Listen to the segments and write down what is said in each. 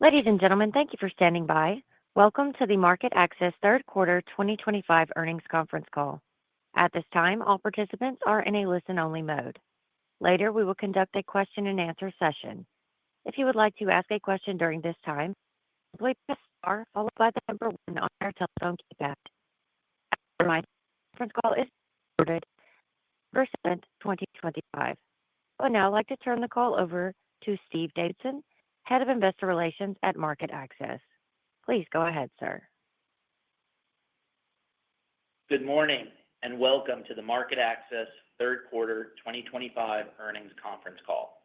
Ladies and gentlemen, thank you for standing by. Welcome to the MarketAxess Third Quarter 2025 Earnings Conference Call. At this time, all participants are in a listen-only mode. Later, we will conduct a question-and-answer session. If you would like to ask a question during this time, simply press star followed by the number one on your telephone keypad. As a reminder, the conference call is recorded November 7th, 2025. I would now like to turn the call over to Steve Davidson, Head of Investor Relations at MarketAxess. Please go ahead, sir. Good morning and welcome to the MarketAxess Third Quarter 2025 Earnings Conference Call.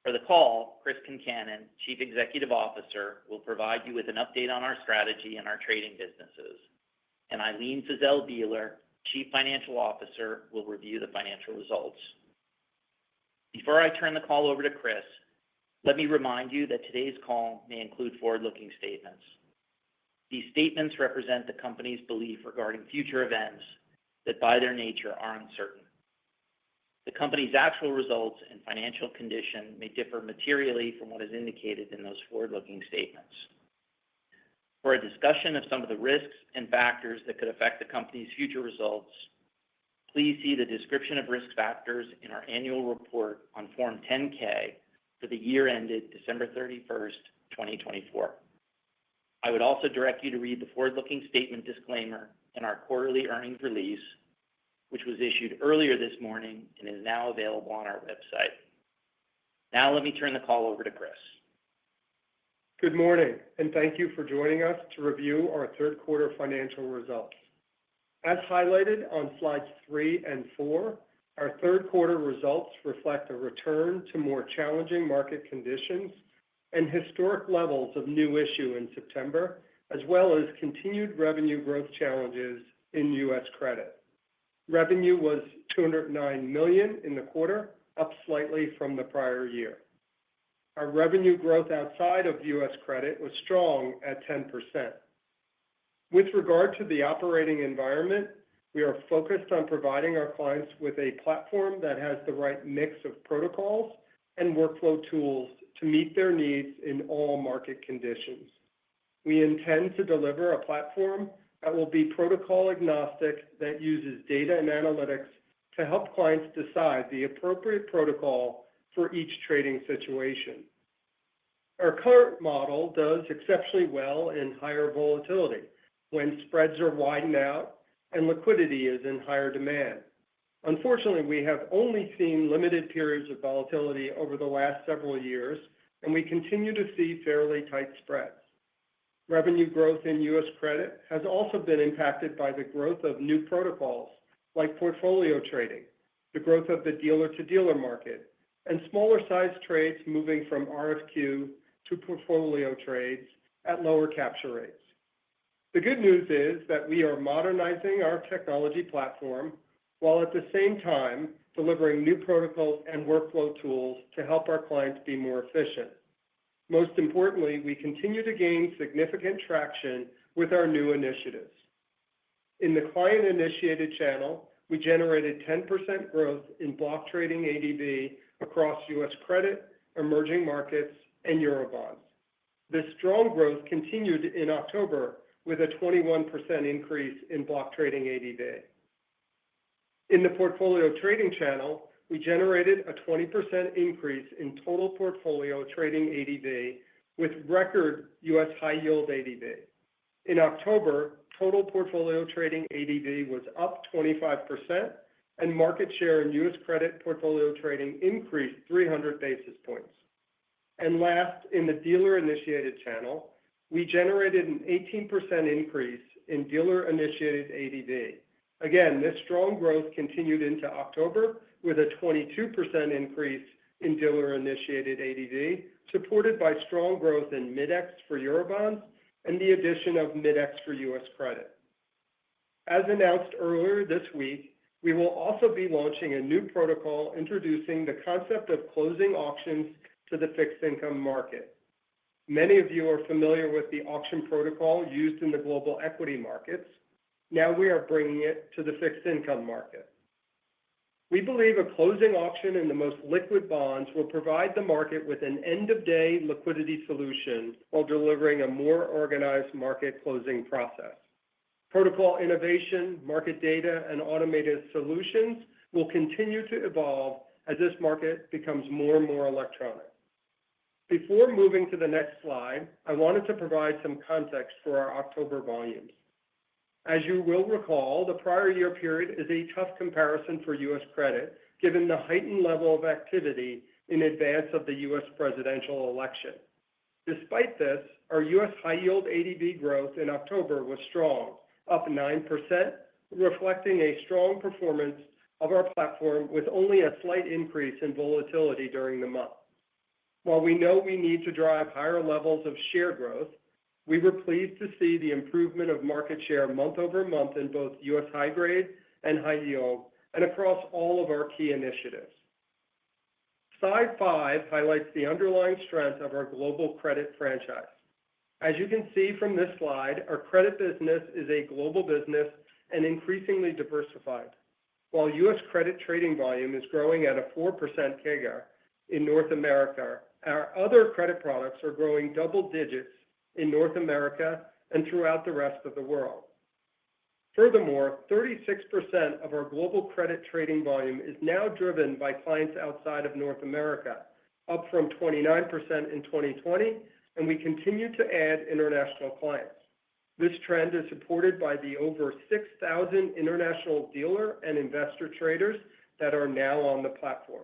For the call, Chris Concannon, Chief Executive Officer, will provide you with an update on our strategy and our trading businesses, and Ilene Fiszel Bieler, Chief Financial Officer, will review the financial results. Before I turn the call over to Chris, let me remind you that today's call may include forward-looking statements. These statements represent the company's belief regarding future events that, by their nature, are uncertain. The company's actual results and financial condition may differ materially from what is indicated in those forward-looking statements. For a discussion of some of the risks and factors that could affect the company's future results, please see the description of risk factors in our annual report on Form 10-K for the year ended December 31st, 2024. I would also direct you to read the forward-looking statement disclaimer in our quarterly earnings release, which was issued earlier this morning and is now available on our website. Now let me turn the call over to Chris. Good morning, and thank you for joining us to review our third quarter financial results. As highlighted on slides 3 and 4, our third quarter results reflect a return to more challenging market conditions and historic levels of new issue in September, as well as continued revenue growth challenges in U.S. credit. Revenue was $209 million in the quarter, up slightly from the prior year. Our revenue growth outside of U.S. credit was strong at 10%. With regard to the operating environment, we are focused on providing our clients with a platform that has the right mix of protocols and workflow tools to meet their needs in all market conditions. We intend to deliver a platform that will be protocol agnostic, that uses data and analytics to help clients decide the appropriate protocol for each trading situation. Our current model does exceptionally well in higher volatility when spreads are widened out and liquidity is in higher demand. Unfortunately, we have only seen limited periods of volatility over the last several years, and we continue to see fairly tight spreads. Revenue growth in U.S. credit has also been impacted by the growth of new protocols like portfolio trading, the growth of the dealer-to-dealer market, and smaller-sized trades moving from RFQ to portfolio trades at lower capture rates. The good news is that we are modernizing our technology platform while at the same time delivering new protocols and workflow tools to help our clients be more efficient. Most importantly, we continue to gain significant traction with our new initiatives. In the client-initiated channel, we generated 10% growth in block trading ADV across U.S. credit, emerging markets, and Eurobonds. This strong growth continued in October with a 21% increase in block trading ADV. In the portfolio trading channel, we generated a 20% increase in total portfolio trading ADV with record U.S. high-yield ADV. In October, total portfolio trading ADV was up 25%, and market share in U.S. credit portfolio trading increased 300 basis points. And last, in the dealer-initiated channel, we generated an 18% increase in dealer-initiated ADV. Again, this strong growth continued into October with a 22% increase in dealer-initiated ADV, supported by strong growth in Mid-X for Eurobonds and the addition of Mid-X for U.S. credit. As announced earlier this week, we will also be launching a new protocol introducing the concept of closing auctions to the fixed income market. Many of you are familiar with the auction protocol used in the global equity markets. Now we are bringing it to the fixed income market. We believe a closing auction in the most liquid bonds will provide the market with an end-of-day liquidity solution while delivering a more organized market closing process. Protocol innovation, market data, and automated solutions will continue to evolve as this market becomes more and more electronic. Before moving to the next slide, I wanted to provide some context for our October volumes. As you will recall, the prior year period is a tough comparison for U.S. credit, given the heightened level of activity in advance of the U.S. presidential election. Despite this, our U.S. high-yield ADV growth in October was strong, up 9%, reflecting a strong performance of our platform with only a slight increase in volatility during the month. While we know we need to drive higher levels of share growth, we were pleased to see the improvement of market share month over month in both U.S. high grade and high yield and across all of our key initiatives. Slide 5 highlights the underlying strength of our global credit franchise. As you can see from this slide, our credit business is a global business and increasingly diversified. While U.S. credit trading volume is growing at a 4% CAGR in North America, our other credit products are growing double digits in North America and throughout the rest of the world. Furthermore, 36% of our global credit trading volume is now driven by clients outside of North America, up from 29% in 2020, and we continue to add international clients. This trend is supported by the over 6,000 international dealer and investor traders that are now on the platform.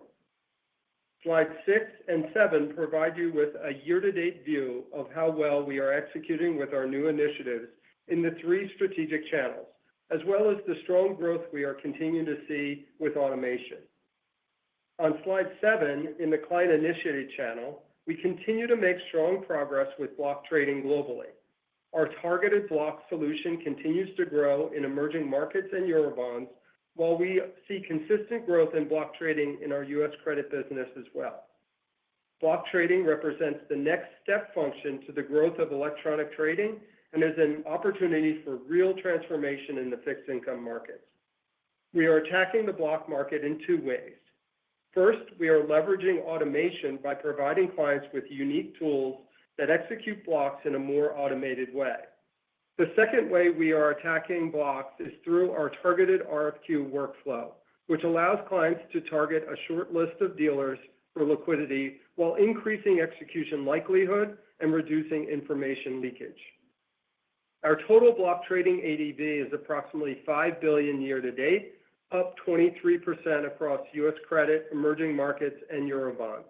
Slides 6 and 7 provide you with a year-to-date view of how well we are executing with our new initiatives in the 3 strategic channels, as well as the strong growth we are continuing to see with automation. On slide 7, in the client-initiated channel, we continue to make strong progress with block trading globally. Our targeted block solution continues to grow in emerging markets and Eurobonds, while we see consistent growth in block trading in our U.S. credit business as well. Block trading represents the next step function to the growth of electronic trading and is an opportunity for real transformation in the fixed income markets. We are attacking the block market in 2 ways. First, we are leveraging automation by providing clients with unique tools that execute blocks in a more automated way. The second way we are attacking blocks is through our targeted RFQ workflow, which allows clients to target a short list of dealers for liquidity while increasing execution likelihood and reducing information leakage. Our total block trading ADV is approximately $5 billion year to date, up 23% across U.S. credit, emerging markets, and Eurobonds.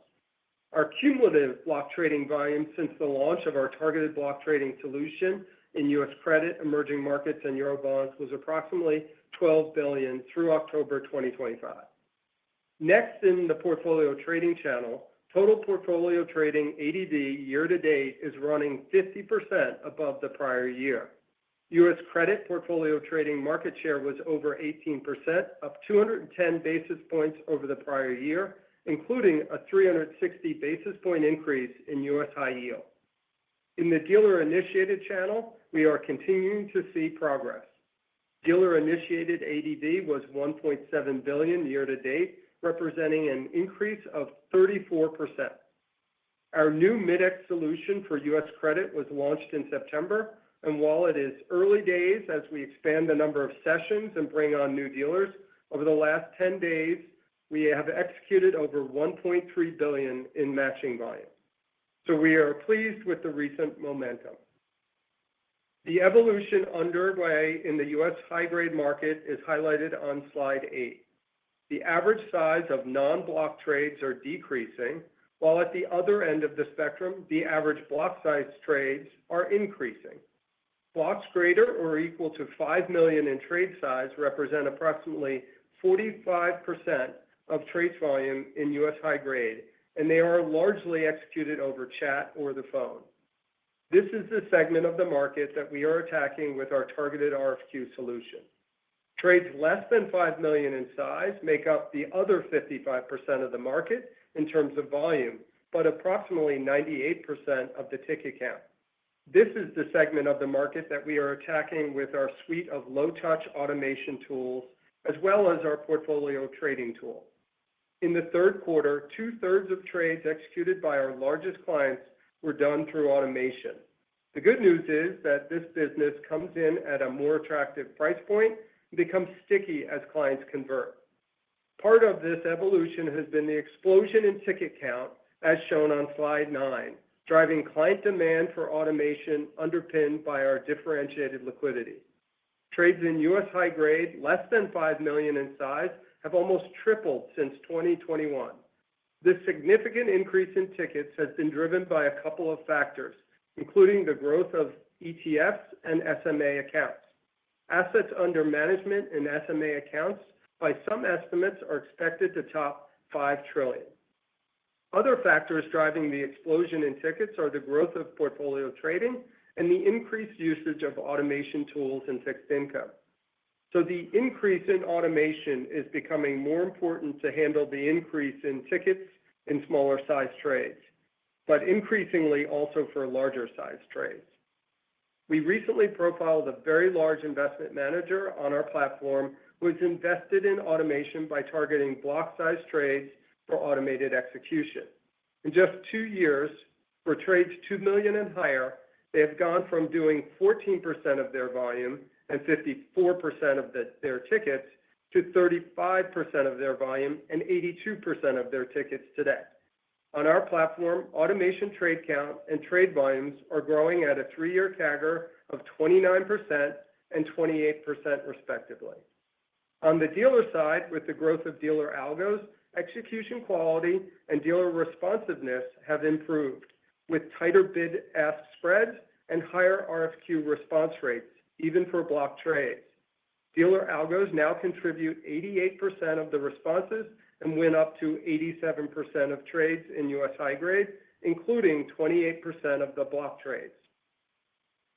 Our cumulative block trading volume since the launch of our targeted block trading solution in U.S. credit, emerging markets, and Eurobonds was approximately $12 billion through October 2025. Next, in the portfolio trading channel, total portfolio trading ADV year to date is running 50% above the prior year. U.S. credit portfolio trading market share was over 18%, up 210 basis points over the prior year, including a 360 basis point increase in U.S. high yield. In the dealer-initiated channel, we are continuing to see progress. Dealer-initiated ADV was $1.7 billion year to date, representing an increase of 34%. Our new Mid-X solution for U.S. credit was launched in September, and while it is early days as we expand the number of sessions and bring on new dealers, over the last 10 days, we have executed over $1.3 billion in matching volume. So we are pleased with the recent momentum. The evolution underway in the U.S. high-grade market is highlighted on slide 8. The average size of non-block trades are decreasing, while at the other end of the spectrum, the average block size trades are increasing. Blocks greater or equal to $5 million in trade size represent approximately 45% of trade volume in U.S. high grade, and they are largely executed over chat or the phone. This is the segment of the market that we are attacking with our targeted RFQ solution. Trades less than $5 million in size make up the other 55% of the market in terms of volume, but approximately 98% of the ticket count. This is the segment of the market that we are attacking with our suite of low-touch automation tools as well as our portfolio trading tool. In the third quarter, 2/3 of trades executed by our largest clients were done through automation. The good news is that this business comes in at a more attractive price point and becomes sticky as clients convert. Part of this evolution has been the explosion in ticket count, as shown on slide 9, driving client demand for automation underpinned by our differentiated liquidity. Trades in U.S. high grade, less than $5 million in size, have almost tripled since 2021. This significant increase in tickets has been driven by a couple of factors, including the growth of ETFs and SMA accounts. Assets under management in SMA accounts, by some estimates, are expected to top $5 trillion. Other factors driving the explosion in tickets are the growth of portfolio trading and the increased usage of automation tools in fixed income. So the increase in automation is becoming more important to handle the increase in tickets in smaller size trades, but increasingly also for larger size trades. We recently profiled a very large investment manager on our platform who has invested in automation by targeting block size trades for automated execution. In just 2 years, for trades $2 million and higher, they have gone from doing 14% of their volume and 54% of their tickets to 35% of their volume and 82% of their tickets today. On our platform, automation trade count and trade volumes are growing at a 3-year CAGR of 29% and 28% respectively. On the dealer side, with the growth of dealer algos, execution quality and dealer responsiveness have improved, with tighter bid-ask spreads and higher RFQ response rates, even for block trades. Dealer algos now contribute 88% of the responses and win up to 87% of trades in U.S. high grade, including 28% of the block trades.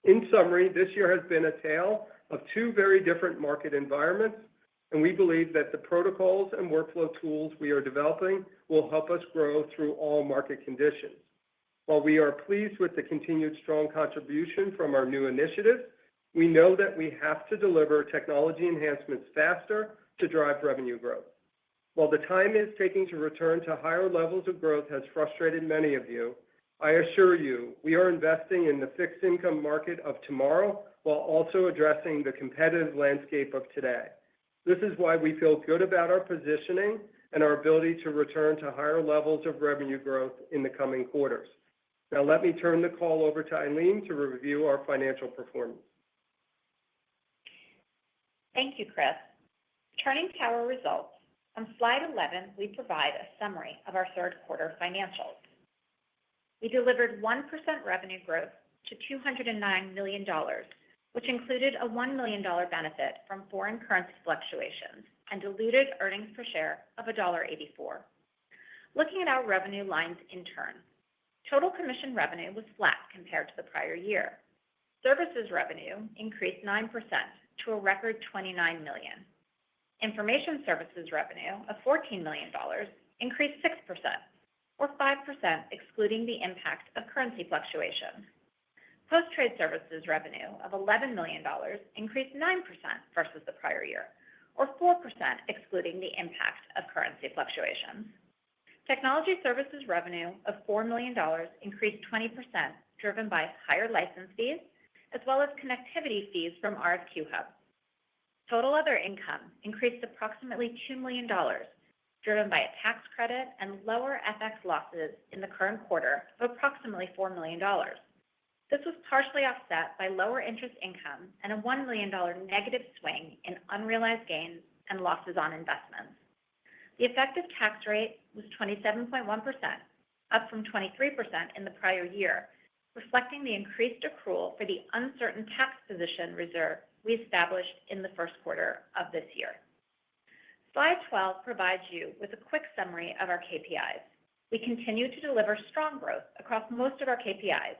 In summary, this year has been a tale of 2 very different market environments, and we believe that the protocols and workflow tools we are developing will help us grow through all market conditions. While we are pleased with the continued strong contribution from our new initiatives, we know that we have to deliver technology enhancements faster to drive revenue growth. While the time it's taking to return to higher levels of growth has frustrated many of you, I assure you we are investing in the fixed income market of tomorrow while also addressing the competitive landscape of today. This is why we feel good about our positioning and our ability to return to higher levels of revenue growth in the coming quarters. Now let me turn the call over to Eileen to review our financial performance. Thank you, Chris. Turning to our results, on slide 11, we provide a summary of our third quarter financials. We delivered 1% revenue growth to $209 million, which included a $1 million benefit from foreign currency fluctuations and diluted earnings per share of $1.84. Looking at our revenue lines in turn, total commission revenue was flat compared to the prior year. Services revenue increased 9% to a record $29 million. Information services revenue of $14 million increased 6%, or 5% excluding the impact of currency fluctuations. Post-trade services revenue of $11 million increased 9% versus the prior year, or 4% excluding the impact of currency fluctuations. Technology services revenue of $4 million increased 20%, driven by higher license fees, as well as connectivity fees from RFQ Hub. Total other income increased approximately $2 million, driven by a tax credit and lower FX losses in the current quarter of approximately $4 million. This was partially offset by lower interest income and a $1 million negative swing in unrealized gains and losses on investments. The effective tax rate was 27.1%, up from 23% in the prior year, reflecting the increased accrual for the uncertain tax position reserve we established in the first quarter of this year. Slide 12 provides you with a quick summary of our KPIs. We continue to deliver strong growth across most of our KPIs,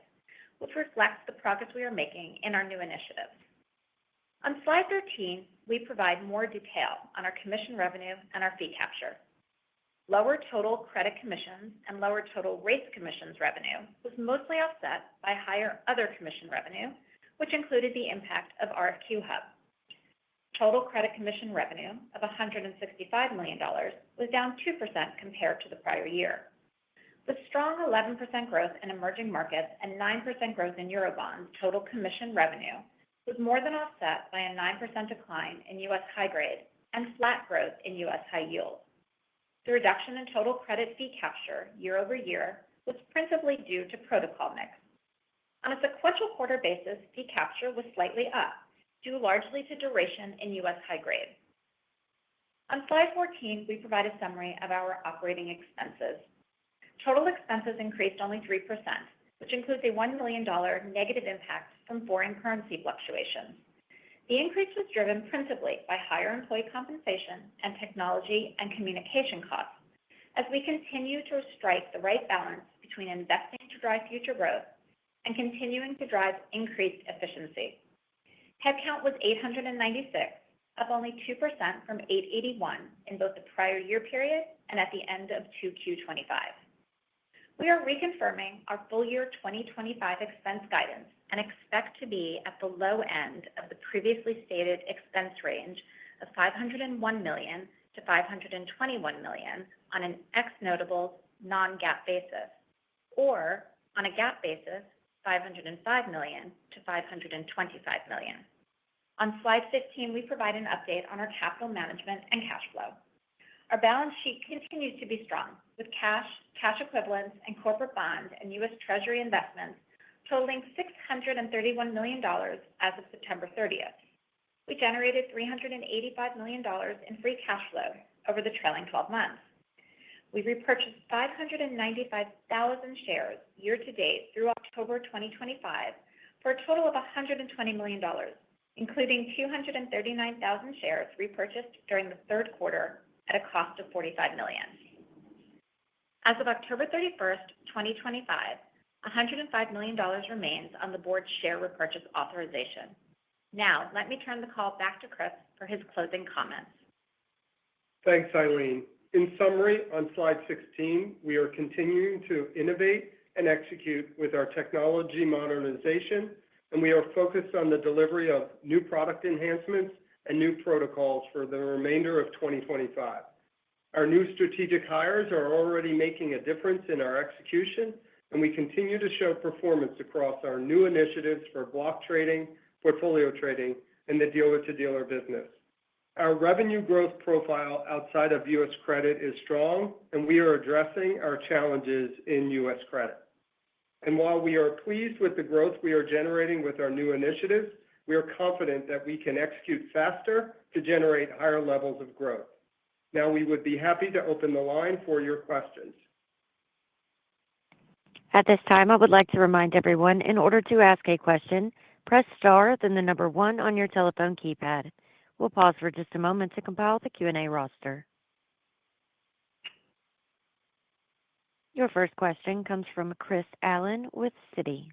which reflects the progress we are making in our new initiatives. On slide 13, we provide more detail on our commission revenue and our fee capture. Lower total credit commissions and lower total rates commissions revenue was mostly offset by higher other commission revenue, which included the impact of RFQ Hub. Total credit commission revenue of $165 million was down 2% compared to the prior year. With strong 11% growth in emerging markets and 9% growth in Eurobonds, total commission revenue was more than offset by a 9% decline in U.S. high grade and flat growth in U.S. high yield. The reduction in total credit fee capture year over year was principally due to protocol mix. On a sequential quarter basis, fee capture was slightly up, due largely to duration in U.S. high grade. On slide 14, we provide a summary of our operating expenses. Total expenses increased only 3%, which includes a $1 million negative impact from foreign currency fluctuations. The increase was driven principally by higher employee compensation and technology and communication costs, as we continue to strike the right balance between investing to drive future growth and continuing to drive increased efficiency. Headcount was 896, up only 2% from 881 in both the prior year period and at the end of 2Q25. We are reconfirming our full year 2025 expense guidance and expect to be at the low end of the previously stated expense range of $501 million to $521 million on an ex-notables non-GAAP basis, or on a GAAP basis, $505 million to $525 million. On slide 15, we provide an update on our capital management and cash flow. Our balance sheet continues to be strong, with cash, cash equivalents, and corporate bonds and U.S. Treasury investments totaling $631 million as of September 30th. We generated $385 million in free cash flow over the trailing 12 months. We repurchased 595,000 shares year to date through October 2025 for a total of $120 million, including 239,000 shares repurchased during the third quarter at a cost of $45 million. As of October 31st, 2025, $105 million remains on the board's share repurchase authorization. Now, let me turn the call back to Chris for his closing comments. Thanks, Ilene. In summary, on slide 16, we are continuing to innovate and execute with our technology modernization, and we are focused on the delivery of new product enhancements and new protocols for the remainder of 2025. Our new strategic hires are already making a difference in our execution, and we continue to show performance across our new initiatives for block trading, portfolio trading, and the dealer-to-dealer business. Our revenue growth profile outside of U.S. credit is strong, and we are addressing our challenges in U.S. credit. And while we are pleased with the growth we are generating with our new initiatives, we are confident that we can execute faster to generate higher levels of growth. Now, we would be happy to open the line for your questions. At this time, I would like to remind everyone, in order to ask a question, press star, then the number 1 on your telephone keypad. We'll pause for just a moment to compile the Q&A roster. Your first question comes from Chris Allen with Citi.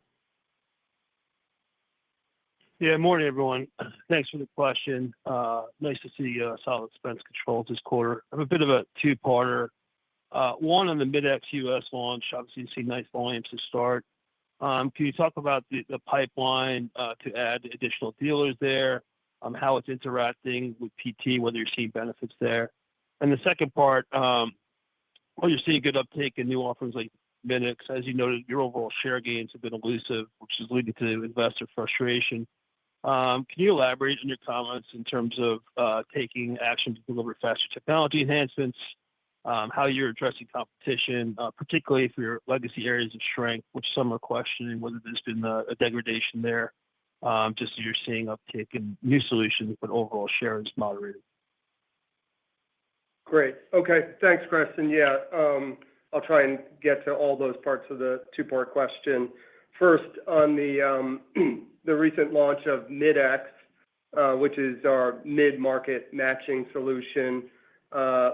Yeah, morning, everyone. Thanks for the question. Nice to see solid expense controls this quarter. I have a bit of a two-parter. One on the Mid-X US launch, obviously you see nice volumes to start. Can you talk about the pipeline to add additional dealers there, how it's interacting with PT, whether you're seeing benefits there? And the second part, while you're seeing good uptake in new offerings like Mid-X, as you noted, your overall share gains have been elusive, which is leading to investor frustration. Can you elaborate on your comments in terms of taking action to deliver faster technology enhancements, how you're addressing competition, particularly for your legacy areas of strength, which some are questioning whether there's been a degradation there, just as you're seeing uptake in new solutions, but overall share is moderated? Great. Okay. Thanks, Chris. And yeah, I'll try and get to all those parts of the two-part question. First, on the recent launch of Mid-X, which is our mid-market matching solution,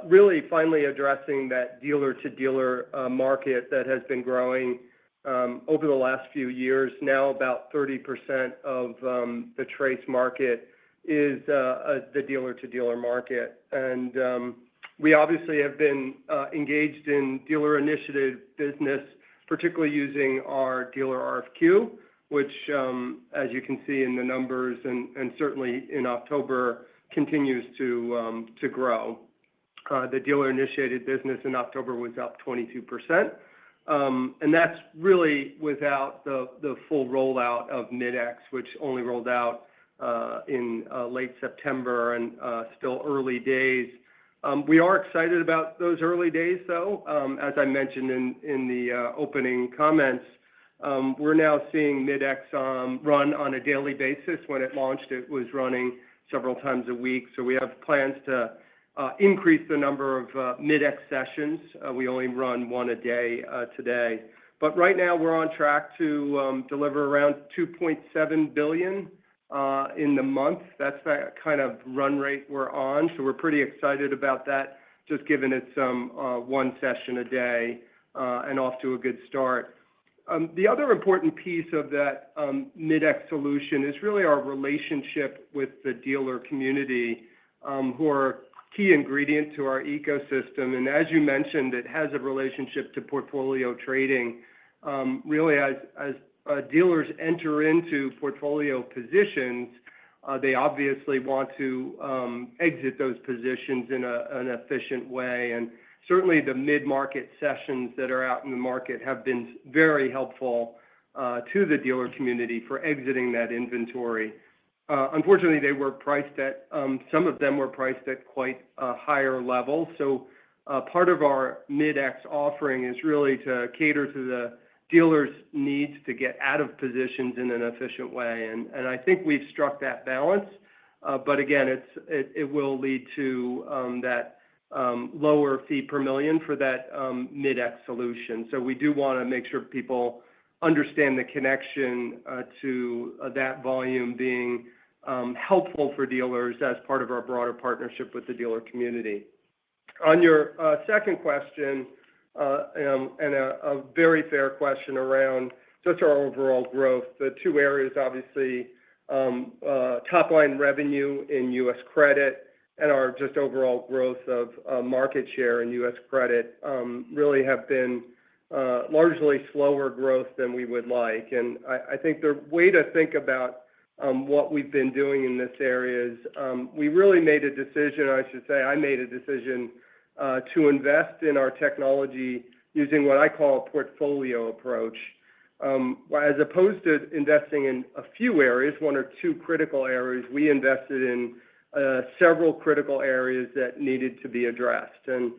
really finally addressing that dealer-to-dealer market that has been growing over the last few years. Now about 30% of the TRACE market is the dealer-to-dealer market. And we obviously have been engaged in dealer initiative business, particularly using our dealer RFQ, which, as you can see in the numbers and certainly in October, continues to grow. The dealer-initiated business in October was up 22%. And that's really without the full rollout of Mid-X, which only rolled out in late September and still early days. We are excited about those early days, though. As I mentioned in the opening comments, we're now seeing Mid-X run on a daily basis. When it launched, it was running several times a week. So we have plans to increase the number of Mid-X sessions. We only run one a day today. But right now, we're on track to deliver around $2.7 billion in the month. That's that kind of run rate we're on. So we're pretty excited about that, just given it's one session a day and off to a good start. The other important piece of that Mid-X solution is really our relationship with the dealer community, who are a key ingredient to our ecosystem. And as you mentioned, it has a relationship to portfolio trading. Really, as dealers enter into portfolio positions, they obviously want to exit those positions in an efficient way. And certainly the mid-market sessions that are out in the market have been very helpful to the dealer community for exiting that inventory. Unfortunately, they were priced at, some of them were priced at quite higher levels. So part of our Mid-X offering is really to cater to the dealers' needs to get out of positions in an efficient way. And I think we've struck that balance. But again, it will lead to that lower fee per million for that Mid-X solution. So we do want to make sure people understand the connection to that volume being helpful for dealers as part of our broader partnership with the dealer community. On your second question, and a very fair question around just our overall growth, the two areas, obviously, top-line revenue in U.S. credit and our just overall growth of market share in U.S. credit really have been largely slower growth than we would like. And I think the way to think about what we've been doing in this area is we really made a decision, I should say, I made a decision to invest in our technology using what I call a portfolio approach. As opposed to investing in a few areas, one or two critical areas, we invested in several critical areas that needed to be addressed. And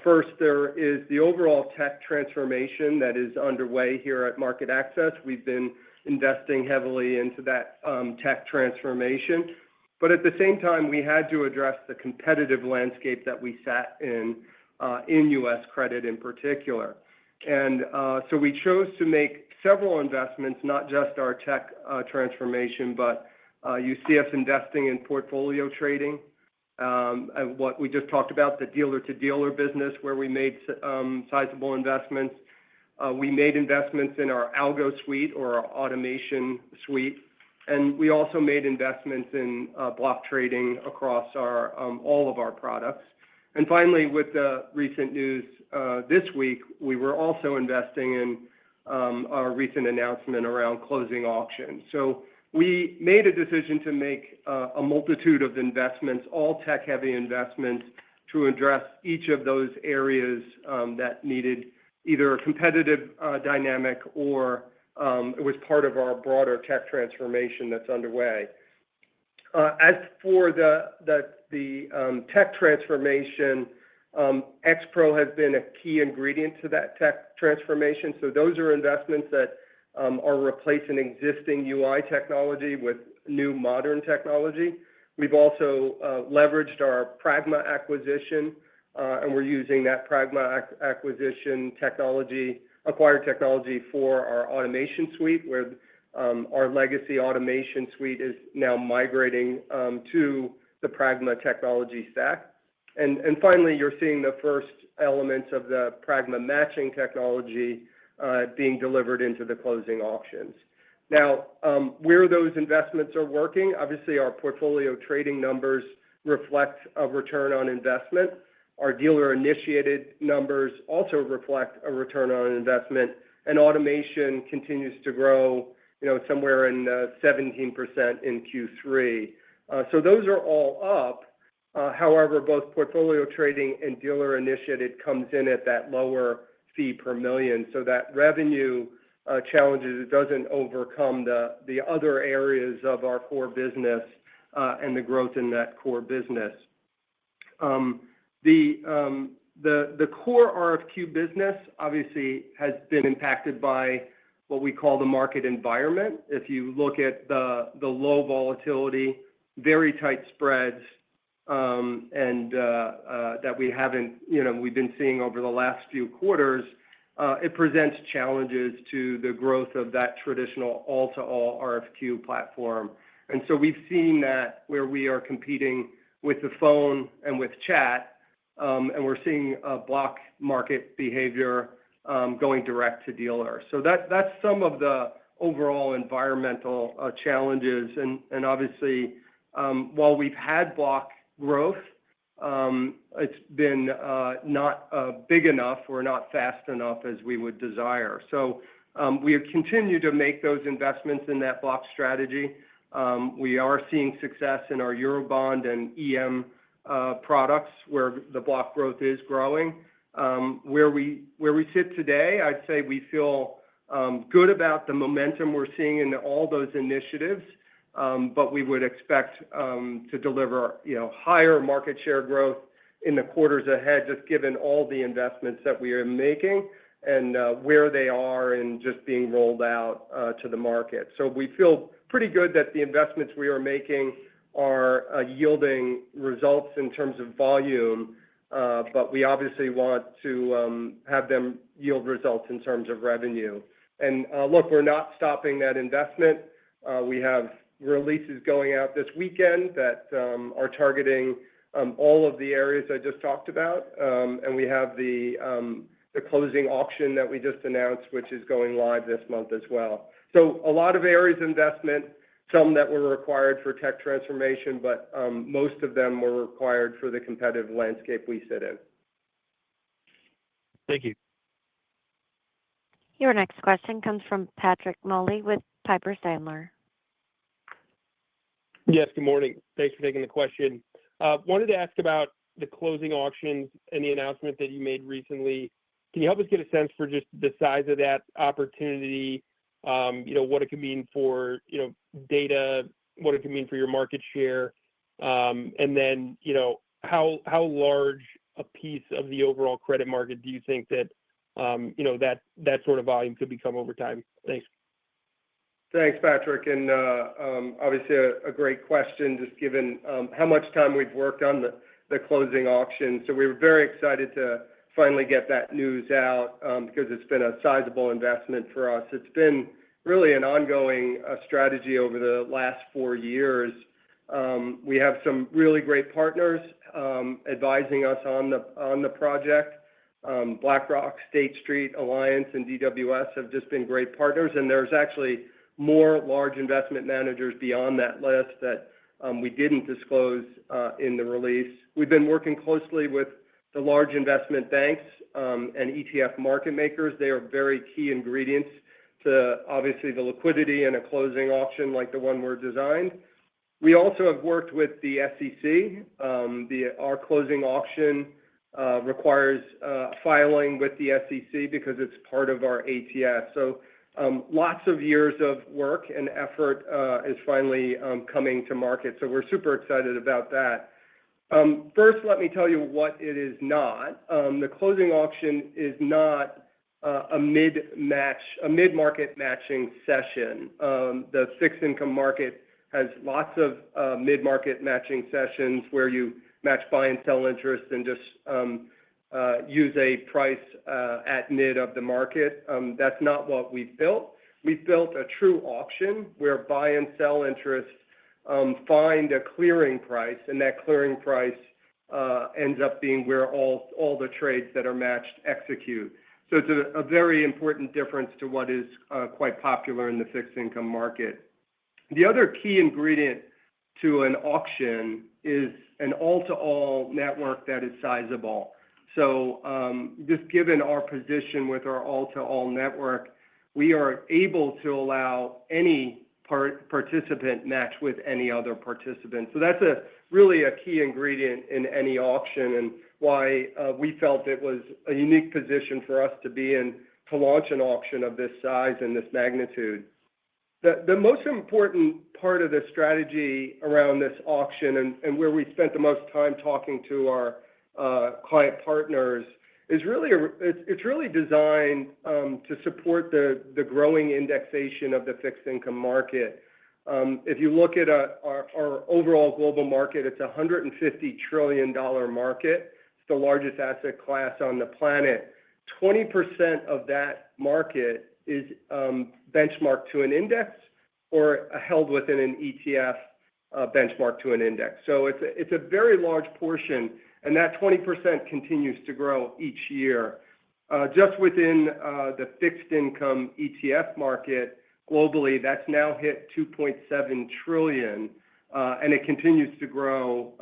first, there is the overall tech transformation that is underway here at MarketAxess. We've been investing heavily into that tech transformation. But at the same time, we had to address the competitive landscape that we sat in U.S. credit in particular. And so we chose to make several investments, not just our tech transformation, but you see us investing in portfolio trading, and what we just talked about, the dealer-to-dealer business, where we made sizable investments. We made investments in our algo suite or our automation suite. And we also made investments in block trading across all of our products. And finally, with the recent news this week, we were also investing in our recent announcement around closing auctions. So we made a decision to make a multitude of investments, all tech-heavy investments, to address each of those areas that needed either a competitive dynamic or it was part of our broader tech transformation that's underway. As for the tech transformation, X-Pro has been a key ingredient to that tech transformation. So those are investments that are replacing existing UI technology with new modern technology. We've also leveraged our Pragma acquisition, and we're using that Pragma acquisition technology, acquired technology for our automation suite, where our legacy automation suite is now migrating to the Pragma technology stack. And finally, you're seeing the first elements of the Pragma matching technology being delivered into the closing auctions. Now, where those investments are working, obviously our portfolio trading numbers reflect a return on investment. Our dealer-initiated numbers also reflect a return on investment, and automation continues to grow, somewhere in 17% in Q3. So those are all up. However, both portfolio trading and dealer initiated comes in at that lower fee per million. So that revenue challenges, it doesn't overcome the other areas of our core business and the growth in that core business. The core RFQ business obviously has been impacted by what we call the market environment. If you look at the low volatility, very tight spreads, and that we haven't, we've been seeing over the last few quarters, it presents challenges to the growth of that traditional all-to-all RFQ platform. And so we've seen that where we are competing with the phone and with chat, and we're seeing block market behavior going direct to dealer. So that's some of the overall environmental challenges. And obviously, while we've had block growth, it's been not big enough or not fast enough as we would desire. So we continue to make those investments in that block strategy. We are seeing success in our Eurobond and EM products where the block growth is growing. Where we sit today, I'd say we feel good about the momentum we're seeing in all those initiatives, but we would expect to deliver higher market share growth in the quarters ahead, just given all the investments that we are making and where they are and just being rolled out to the market. So we feel pretty good that the investments we are making are yielding results in terms of volume, but we obviously want to have them yield results in terms of revenue. And look, we're not stopping that investment. We have releases going out this weekend that are targeting all of the areas I just talked about, and we have the closing auction that we just announced, which is going live this month as well. So a lot of areas of investment, some that were required for tech transformation, but most of them were required for the competitive landscape we sit in. Thank you. Your next question comes from Patrick Moley with Piper Sandler. Yes, good morning. Thanks for taking the question. Wanted to ask about the closing auctions and the announcement that you made recently. Can you help us get a sense for just the size of that opportunity, what it could mean for, data, what it could mean for your market share, and then, how large a piece of the overall credit market do you think that, that sort of volume could become over time? Thanks. Thanks, Patrick. And obviously a great question, just given how much time we've worked on the closing auction. So we were very excited to finally get that news out because it's been a sizable investment for us. It's been really an ongoing strategy over the last 4 years. We have some really great partners advising us on the project. BlackRock, State Street, Alliance, and DWS have just been great partners. And there's actually more large investment managers beyond that list that we didn't disclose in the release. We've been working closely with the large investment banks and ETF market makers. They are very key ingredients to obviously the liquidity in a closing auction like the one we're designed. We also have worked with the SEC. Our closing auction requires filing with the SEC because it's part of our ATS. So lots of years of work and effort is finally coming to market. So we're super excited about that. First, let me tell you what it is not. The closing auction is not a mid-market matching session. The fixed income market has lots of mid-market matching sessions where you match buy and sell interest and just use a price at mid of the market. That's not what we've built. We've built a true auction where buy and sell interest find a clearing price, and that clearing price ends up being where all the trades that are matched execute. So it's a very important difference to what is quite popular in the fixed income market. The other key ingredient to an auction is an all-to-all network that is sizable. So just given our position with our all-to-all network, we are able to allow any participant match with any other participant. So that's really a key ingredient in any auction, and why we felt it was a unique position for us to be in to launch an auction of this size and this magnitude. The most important part of the strategy around this auction, and where we spent the most time talking to our client partners, is really designed to support the growing indexation of the fixed income market. If you look at our overall global market, it's a $150 trillion market. It's the largest asset class on the planet. 20% of that market is benchmarked to an index or held within an ETF benchmarked to an index. So it's a very large portion, and that 20% continues to grow each year. Just within the fixed income ETF market globally, that's now hit 2.7 trillion, and it continues to grow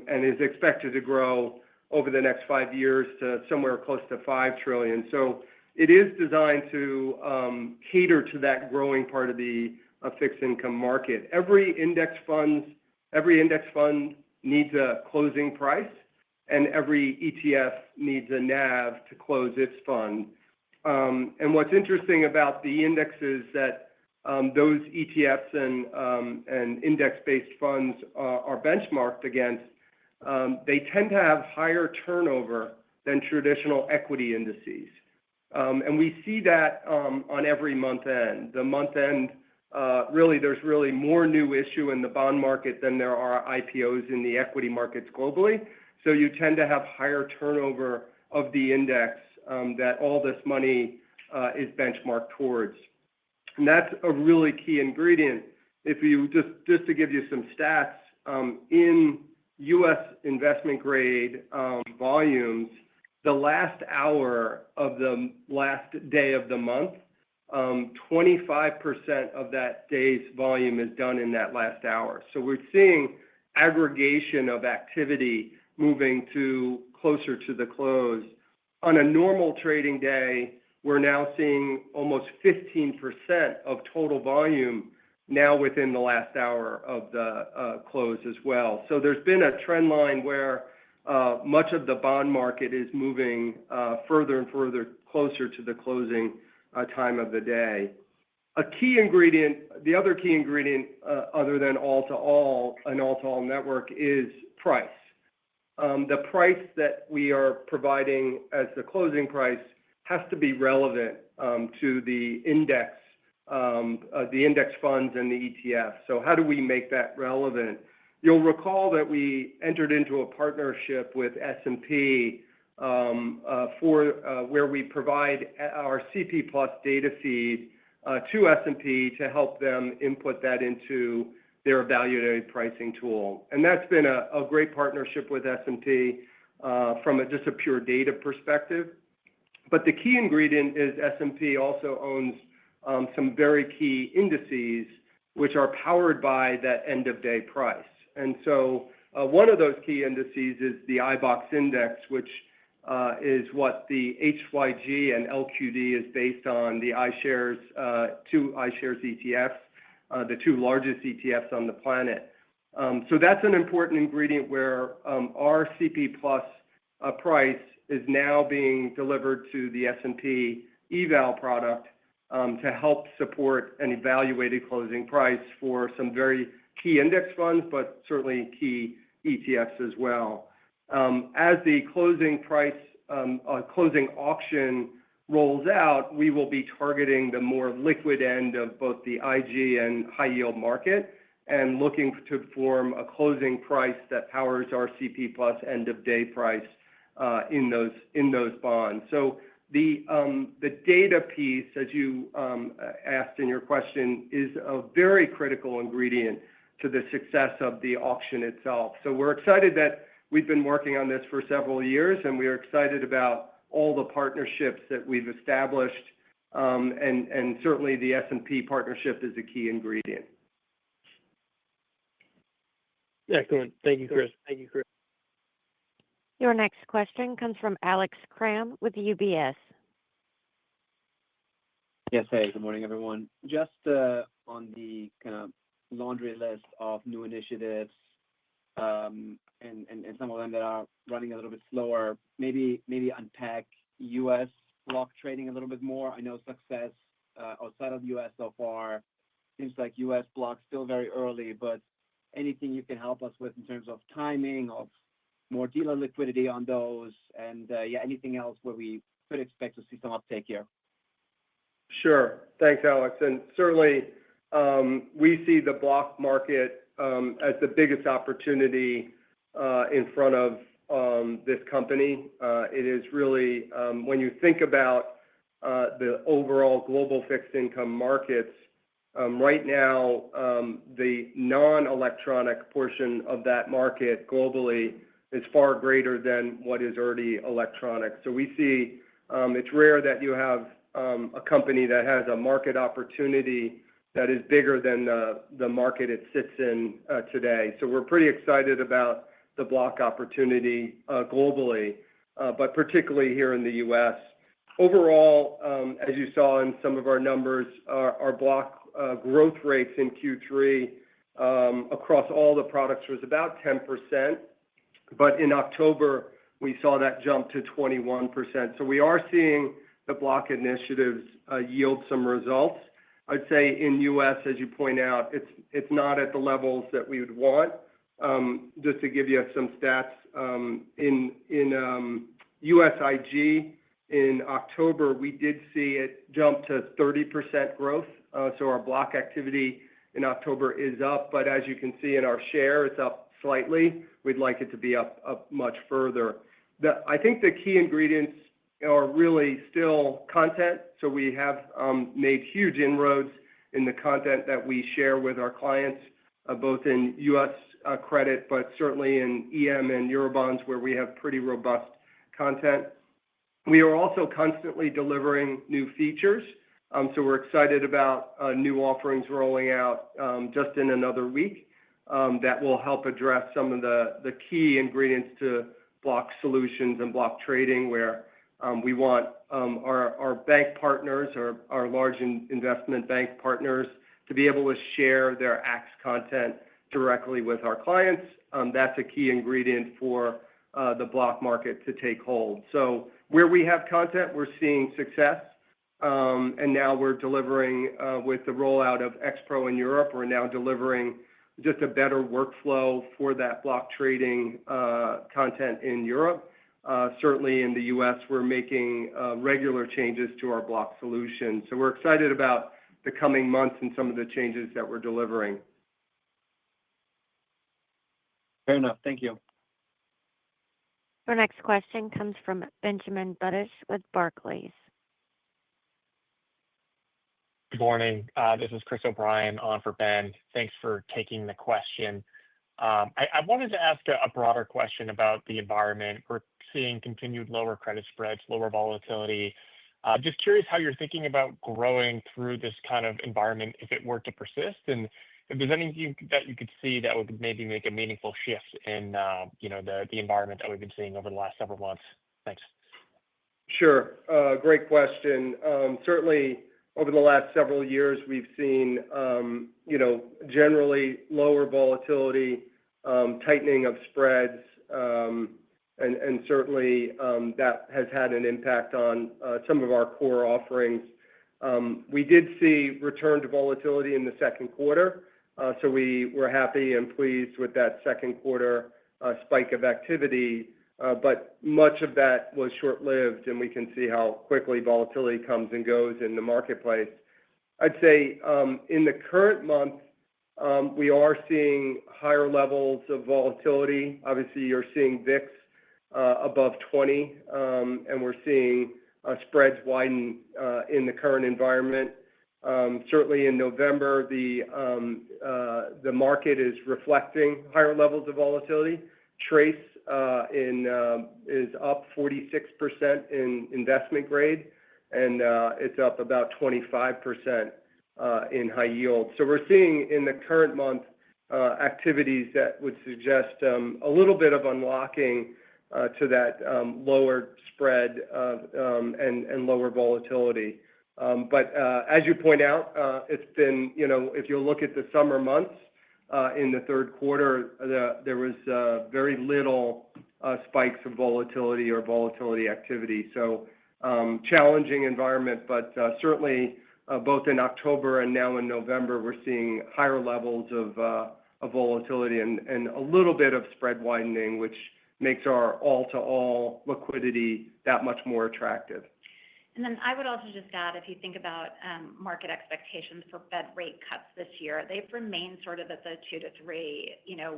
and is expected to grow over the next 5 years to somewhere close to 5 trillion. So it is designed to cater to that growing part of the fixed income market. Every index fund needs a closing price, and every ETF needs a NAV to close its fund. And what's interesting about the indexes that those ETFs and index-based funds are benchmarked against, they tend to have higher turnover than traditional equity indices. And we see that on every month end. The month end, there's really more new issue in the bond market than there are IPOs in the equity markets globally. So you tend to have higher turnover of the index that all this money is benchmarked towards. And that's a really key ingredient. If you just to give you some stats, in U.S. investment grade volumes, the last hour of the last day of the month, 25% of that day's volume is done in that last hour. So we're seeing aggregation of activity moving to closer to the close. On a normal trading day, we're now seeing almost 15% of total volume now within the last hour of the close as well. So there's been a trend line where much of the bond market is moving further and further closer to the closing time of the day. The other key ingredient, other than all-to-all, an all-to-all network, is price. The price that we are providing as the closing price has to be relevant to the index funds and the ETF. So how do we make that relevant? You'll recall that we entered into a partnership with S&P where we provide our CP Plus data feed to S&P to help them input that into their evaluated pricing tool. And that's been a great partnership with S&P from just a pure data perspective. But the key ingredient is S&P also owns some very key indices which are powered by that end-of-day price. And so one of those key indices is the iBoxx index, which is what the HYG and LQD is based on, the iShares, two iShares ETFs, the two largest ETFs on the planet. So that's an important ingredient where our CP Plus price is now being delivered to the S&P eval product to help support an evaluated closing price for some very key index funds, but certainly key ETFs as well. As the closing auction rolls out, we will be targeting the more liquid end of both the IG and high yield market and looking to form a closing price that powers our CP Plus end of day price in those bonds. So the data piece, as you asked in your question, is a very critical ingredient to the success of the auction itself. So we're excited that we've been working on this for several years, and we are excited about all the partnerships that we've established, and certainly the S&P partnership is a key ingredient. Excellent. Thank you, Chris. Your next question comes from Alex Kramm with UBS. Yes, hey, good morning, everyone. Just on on the kind of laundry list of new initiatives, and some of them that are running a little bit slower. Maybe unpack U.S. block trading a little bit more. I know success outside of the U.S. so far. Seems like U.S. blocks still very early, but anything you can help us with in terms of timing, of more dealer liquidity on those, and anything else where we could expect to see some uptake here. Sure. Thanks, Alex. And certainly, we see the block market as the biggest opportunity in front of this company. It is really, when you think about the overall global fixed income markets, right now, the non-electronic portion of that market globally is far greater than what is already electronic. So we see it's rare that you have a company that has a market opportunity that is bigger than the market it sits in today. So we're pretty excited about the block opportunity globally, but particularly here in the U.S. Overall, as you saw in some of our numbers, our block growth rates in Q3 across all the products was about 10%, but in October, we saw that jump to 21%. So we are seeing the block initiatives yield some results. I'd say in U.S., as you point out, it's not at the levels that we would want. Just to give you some stats, in USIG in October, we did see it jump to 30% growth. So our block activity in October is up, but as you can see in our share, it's up slightly. We'd like it to be up much further. I think the key ingredients are really still content. So we have made huge inroads in the content that we share with our clients, both in U.S. credit, but certainly in EM and Eurobonds, where we have pretty robust content. We are also constantly delivering new features. So we're excited about new offerings rolling out just in another week that will help address some of the key ingredients to block solutions and block trading, where we want our bank partners, or our large investment bank partners, to be able to share their AX content directly with our clients. That's a key ingredient for the block market to take hold. So where we have content, we're seeing success. And now we're delivering with the rollout of X-Pro in Europe. We're now delivering just a better workflow for that block trading content in Europe. Certainly in the U.S., we're making regular changes to our block solution. So we're excited about the coming months and some of the changes that we're delivering. Fair enough. Thank you. Our next question comes from Benjamin Buddish with Barclays. Good morning. This is Chris O'Brien on for Ben. Thanks for taking the question. I wanted to ask a broader question about the environment. We're seeing continued lower credit spreads, lower volatility. Just curious how you're thinking about growing through this kind of environment if it were to persist, and if there's anything that you could see that would maybe make a meaningful shift in the environment that we've been seeing over the last several months. Thanks. Sure. Great question. Certainly, over the last several years, we've seen generally lower volatility, tightening of spreads, and certainly that has had an impact on some of our core offerings. We did see return to volatility in the second quarter, so we were happy and pleased with that second quarter spike of activity, but much of that was short-lived, and we can see how quickly volatility comes and goes in the marketplace. I'd say in the current month, we are seeing higher levels of volatility. Obviously, you're seeing VIX above 20, and we're seeing spreads widen in the current environment. Certainly in November, the market is reflecting higher levels of volatility. TRACE is up 46% in investment grade, and it's up about 25% in high yield. So we're seeing in the current month activities that would suggest a little bit of unlocking to that lower spread and lower volatility. But as you point out, it's been, if you look at the summer months in the third quarter, there was very little spikes of volatility or volatility activity. So challenging environment, but certainly both in October and now in November, we're seeing higher levels of volatility and a little bit of spread widening, which makes our all-to-all liquidity that much more attractive. And then I would also just add, if you think about market expectations for Fed rate cuts this year, they've remained sort of at the 2 to 3,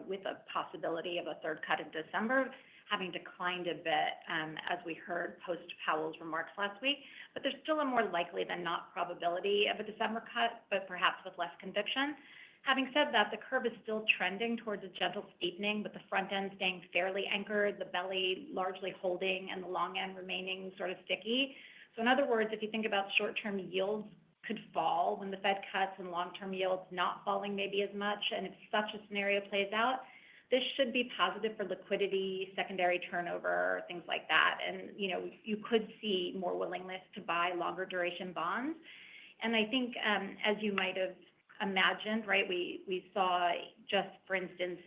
with a possibility of a third cut in December, having declined a bit as we heard post Powell's remarks last week. But there's still a more likely than not probability of a December cut, but perhaps with less conviction. Having said that, the curve is still trending towards a gentle steepening, with the front end staying fairly anchored, the belly largely holding, and the long end remaining sort of sticky. So in other words, if you think about short-term yields could fall when the Fed cuts and long-term yields not falling maybe as much, and if such a scenario plays out, this should be positive for liquidity, secondary turnover, things like that. And, you could see more willingness to buy longer duration bonds. And I think, as you might have imagined, right, we saw just, for instance,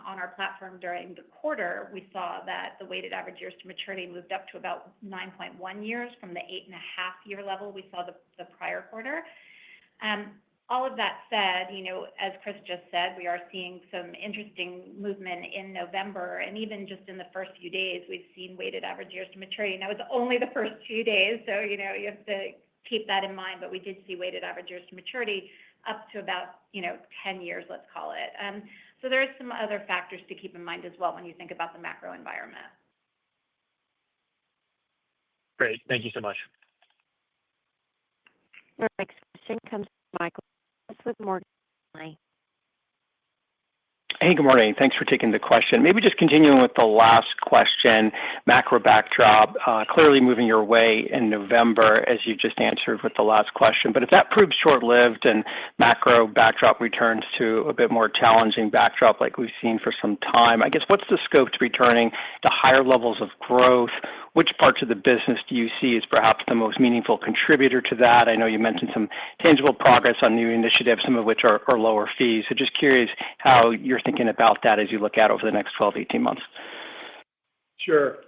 on our platform during the quarter, we saw that the weighted average years to maturity moved up to about 9.1 years from the 8.5-year level we saw the prior quarter. All of that said, as Chris just said, we are seeing some interesting movement in November, and even just in the first few days, we've seen weighted average years to maturity. Now, it's only the first few days, so, you have to keep that in mind, but we did see weighted average years to maturity up to about, 10 years, let's call it. So there are some other factors to keep in mind as well when you think about the macro environment. Great. Thank you so much. Your next question comes from Michael with Morgan Stanley. Hey, good morning. Thanks for taking the question. Maybe just continuing with the last question, macro backdrop, clearly moving your way in November, as you just answered with the last question. But if that proves short-lived and macro backdrop returns to a bit more challenging backdrop like we've seen for some time, I guess what's the scope to returning to higher levels of growth? Which parts of the business do you see as perhaps the most meaningful contributor to that? I know you mentioned some tangible progress on new initiatives, some of which are lower fees. So just curious how you're thinking about that as you look out over the next 12, 18 months. Sure.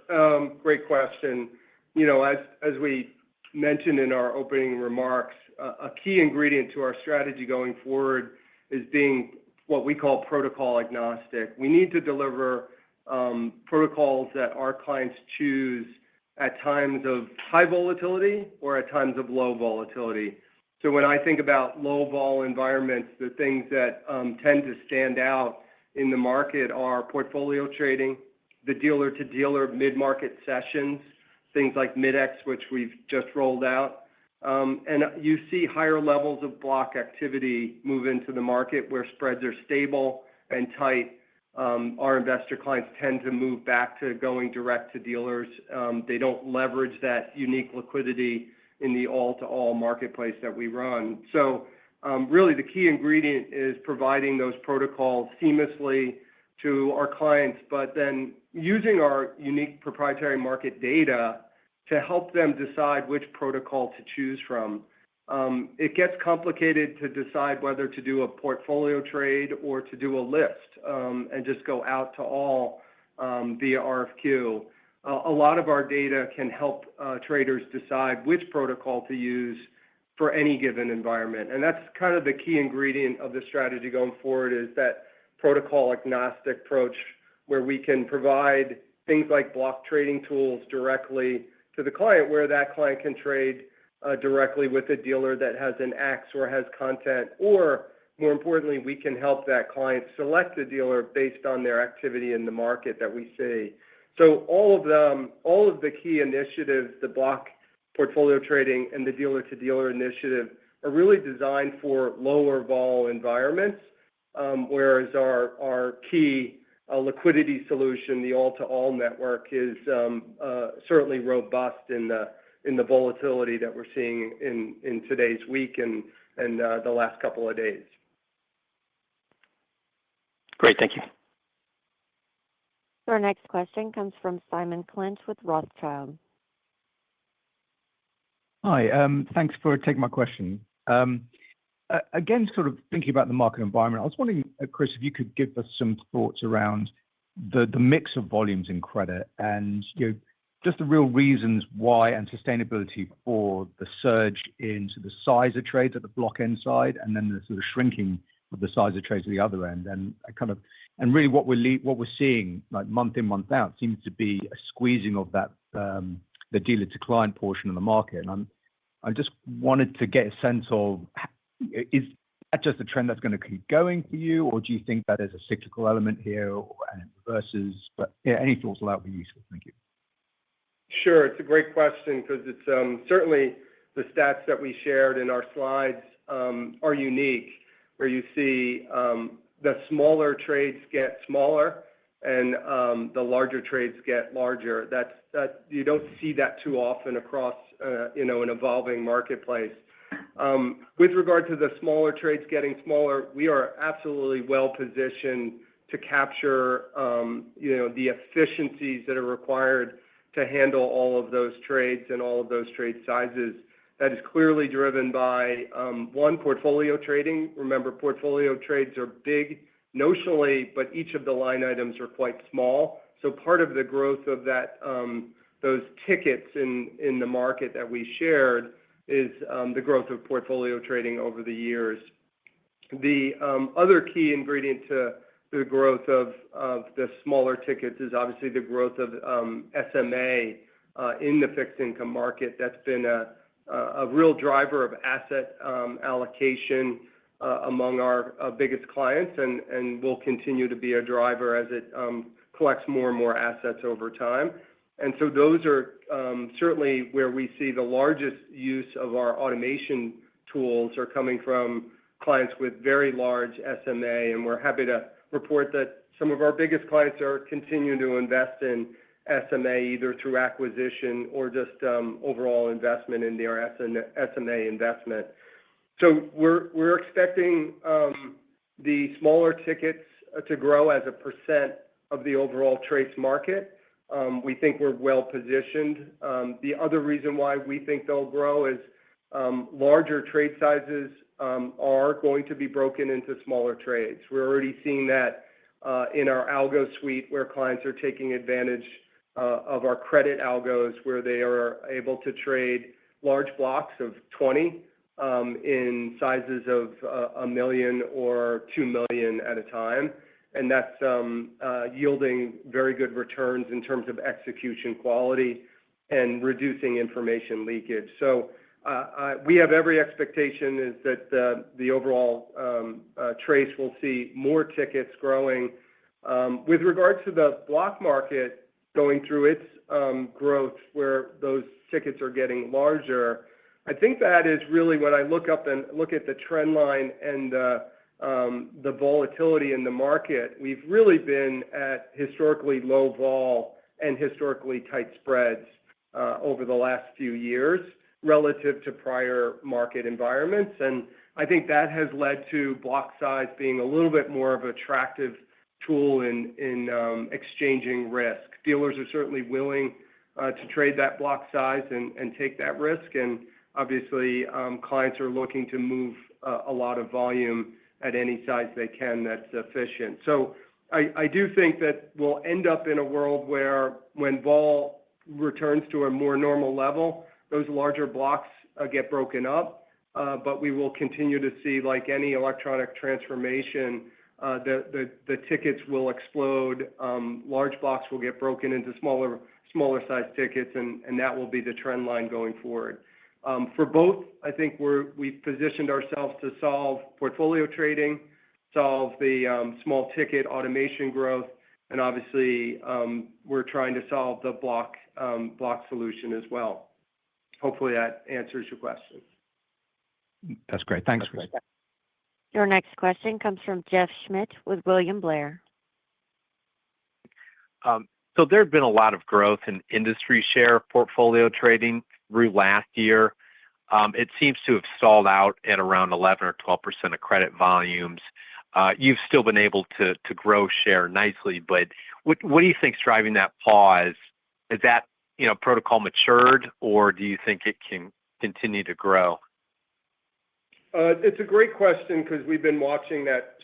Great question. As we mentioned in our opening remarks, a key ingredient to our strategy going forward is being what we call protocol agnostic. We need to deliver protocols that our clients choose at times of high volatility or at times of low volatility. So when I think about low vol environments, the things that tend to stand out in the market are portfolio trading, the dealer-to-dealer mid-market sessions, things like Mid-X, which we've just rolled out. And you see higher levels of block activity move into the market where spreads are stable and tight. Our investor clients tend to move back to going direct to dealers. They don't leverage that unique liquidity in the all-to-all marketplace that we run. So really the key ingredient is providing those protocols seamlessly to our clients, but then using our unique proprietary market data to help them decide which protocol to choose from. It gets complicated to decide whether to do a portfolio trade or to do a list and just go out to all via RFQ. A lot of our data can help traders decide which protocol to use for any given environment. And that's kind of the key ingredient of the strategy going forward, is that protocol agnostic approach where we can provide things like block trading tools directly to the client, where that client can trade directly with a dealer that has an X or has content, or more importantly, we can help that client select a dealer based on their activity in the market that we see. So all of the key initiatives, the block portfolio trading and the dealer-to-dealer initiative, are really designed for lower vol environments, whereas our key liquidity solution, the all-to-all network, is certainly robust in the volatility that we're seeing in today's week and the last couple of days. Great, thank you. Our next question comes from Simon Clinch with Rothschild. Hi, thanks for taking my question. Again, sort of thinking about the market environment, I was wondering, Chris, if you could give us some thoughts around the mix of volumes in credit and just the real reasons why and sustainability for the surge into the size of trades at the block end side and then the sort of shrinking of the size of trades at the other end. And really what we're seeing like month in, month out seems to be a squeezing of that the dealer to client portion of the market. And I just wanted to get a sense of, is that just a trend that's going to keep going for you, or do you think that there's a cyclical element here and it reverses? But yeah, any thoughts on that would be useful. Thank you. Sure. It's a great question because it's certainly the stats that we shared in our slides are unique, where you see the smaller trades get smaller and the larger trades get larger. That you don't see that too often across an evolving marketplace. With regard to the smaller trades getting smaller, we are absolutely well positioned to capture the efficiencies that are required to handle all of those trades and all of those trade sizes. That is clearly driven by one, portfolio trading. Remember, portfolio trades are big notionally, but each of the line items are quite small. So part of the growth of that those tickets in the market that we shared is the growth of portfolio trading over the years. The other key ingredient to the growth of the smaller tickets is obviously the growth of SMA in the fixed income market. That's been a real driver of asset allocation among our biggest clients and will continue to be a driver as it collects more and more assets over time. And so those are certainly where we see the largest use of our automation tools are coming from clients with very large SMA. And we're happy to report that some of our biggest clients are continuing to invest in SMA either through acquisition or just overall investment in their SMA investment. So we're expecting the smaller tickets to grow as a percent of the overall TRACE market. We think we're well positioned. The other reason why we think they'll grow is larger trade sizes are going to be broken into smaller trades. We're already seeing that in our algo suite where clients are taking advantage of our credit algos where they are able to trade large blocks of 20 in sizes of $1 million or $2 million at a time. And that's yielding very good returns in terms of execution quality and reducing information leakage. So we have every expectation is that the overall TRACE will see more tickets growing. With regard to the block market going through its growth where those tickets are getting larger, I think that is really when I look up and look at the trend line and the volatility in the market, we've really been at historically low vol and historically tight spreads over the last few years relative to prior market environments. And I think that has led to block size being a little bit more of an attractive tool in exchanging risk. Dealers are certainly willing to trade that block size and take that risk. And obviously, clients are looking to move a lot of volume at any size they can that's efficient. So I do think that we'll end up in a world where when vol returns to a more normal level, those larger blocks get broken up. But we will continue to see, like any electronic transformation, the tickets will explode. Large blocks will get broken into smaller size tickets, and that will be the trend line going forward. For both, I think we've positioned ourselves to solve portfolio trading, solve the small ticket automation growth, and obviously we're trying to solve the block solution as well. Hopefully that answers your question. That's great. Thanks, Chris. Your next question comes from Jeff Schmidt with William Blair. So there had been a lot of growth in industry share portfolio trading through last year. It seems to have stalled out at around 11 or 12% of credit volumes. You've still been able to grow share nicely, but what do you think is driving that pause? Is that protocol matured, or do you think it can continue to grow? It's a great question because we've been watching that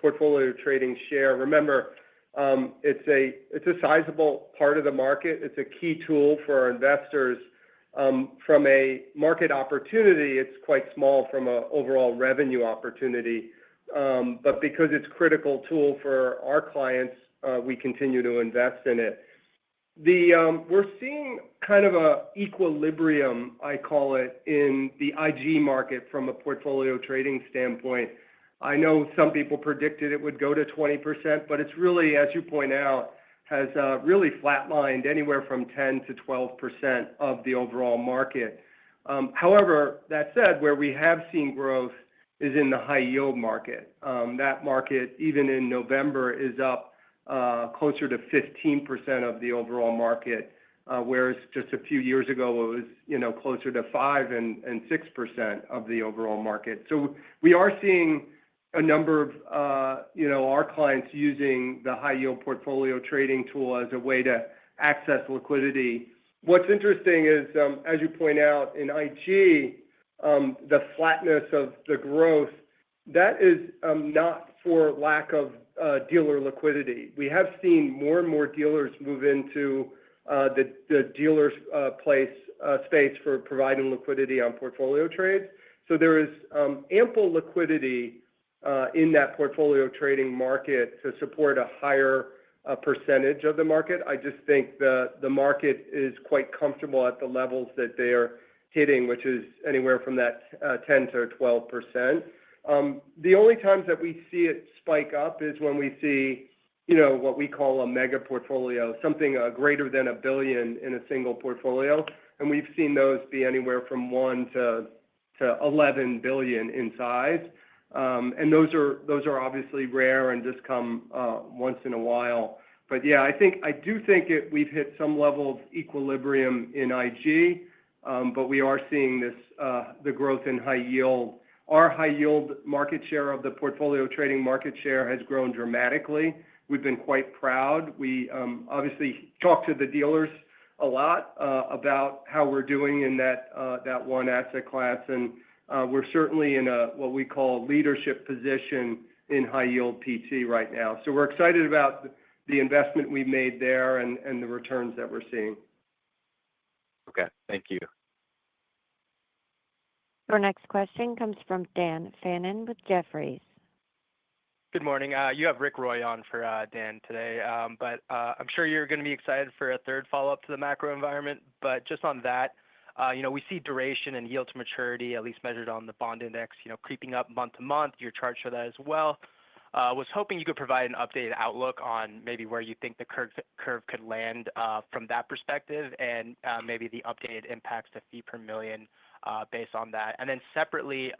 portfolio trading share. Remember, it's a sizable part of the market. It's a key tool for our investors. From a market opportunity, it's quite small from an overall revenue opportunity. But because it's a critical tool for our clients, we continue to invest in it. We're seeing kind of an equilibrium, I call it, in the IG market from a portfolio trading standpoint. I know some people predicted it would go to 20%, but it's really, as you point out, has really flatlined anywhere from 10 to 12% of the overall market. However, that said, where we have seen growth is in the high yield market. That market, even in November, is up closer to 15% of the overall market, whereas just a few years ago it was closer to 5 and 6% of the overall market. So we are seeing a number of our clients using the high yield portfolio trading tool as a way to access liquidity. What's interesting is, as you point out, in IG, the flatness of the growth, that is not for lack of dealer liquidity. We have seen more and more dealers move into the dealer's space for providing liquidity on portfolio trades. So there is ample liquidity in that portfolio trading market to support a higher percentage of the market. I just think the market is quite comfortable at the levels that they are hitting, which is anywhere from that 10 to 12%. The only times that we see it spike up is when we see, what we call a mega portfolio, something greater than $1 billion in a single portfolio. And we've seen those be anywhere from $1 to $11 billion in size. And those are obviously rare and just come once in a while. But yeah, I do think we've hit some level of equilibrium in IG, but we are seeing the growth in high yield. Our high yield market share of the portfolio trading market share has grown dramatically. We've been quite proud. We obviously talk to the dealers a lot about how we're doing in that one asset class, and we're certainly in what we call leadership position in high yield PT right now. So we're excited about the investment we've made there and the returns that we're seeing. Okay, thank you. Your next question comes from Dan Fannon with Jefferies. Good morning. You have Rick Roy on for Dan today, but I'm sure you're going to be excited for a third follow-up to the macro environment. But just on that, we see duration and yield to maturity, at least measured on the bond index, creeping up month to month. Your chart showed that as well. Was hoping you could provide an updated outlook on maybe where you think the curve could land from that perspective, and maybe the updated impacts to fee per million based on that. And then separately,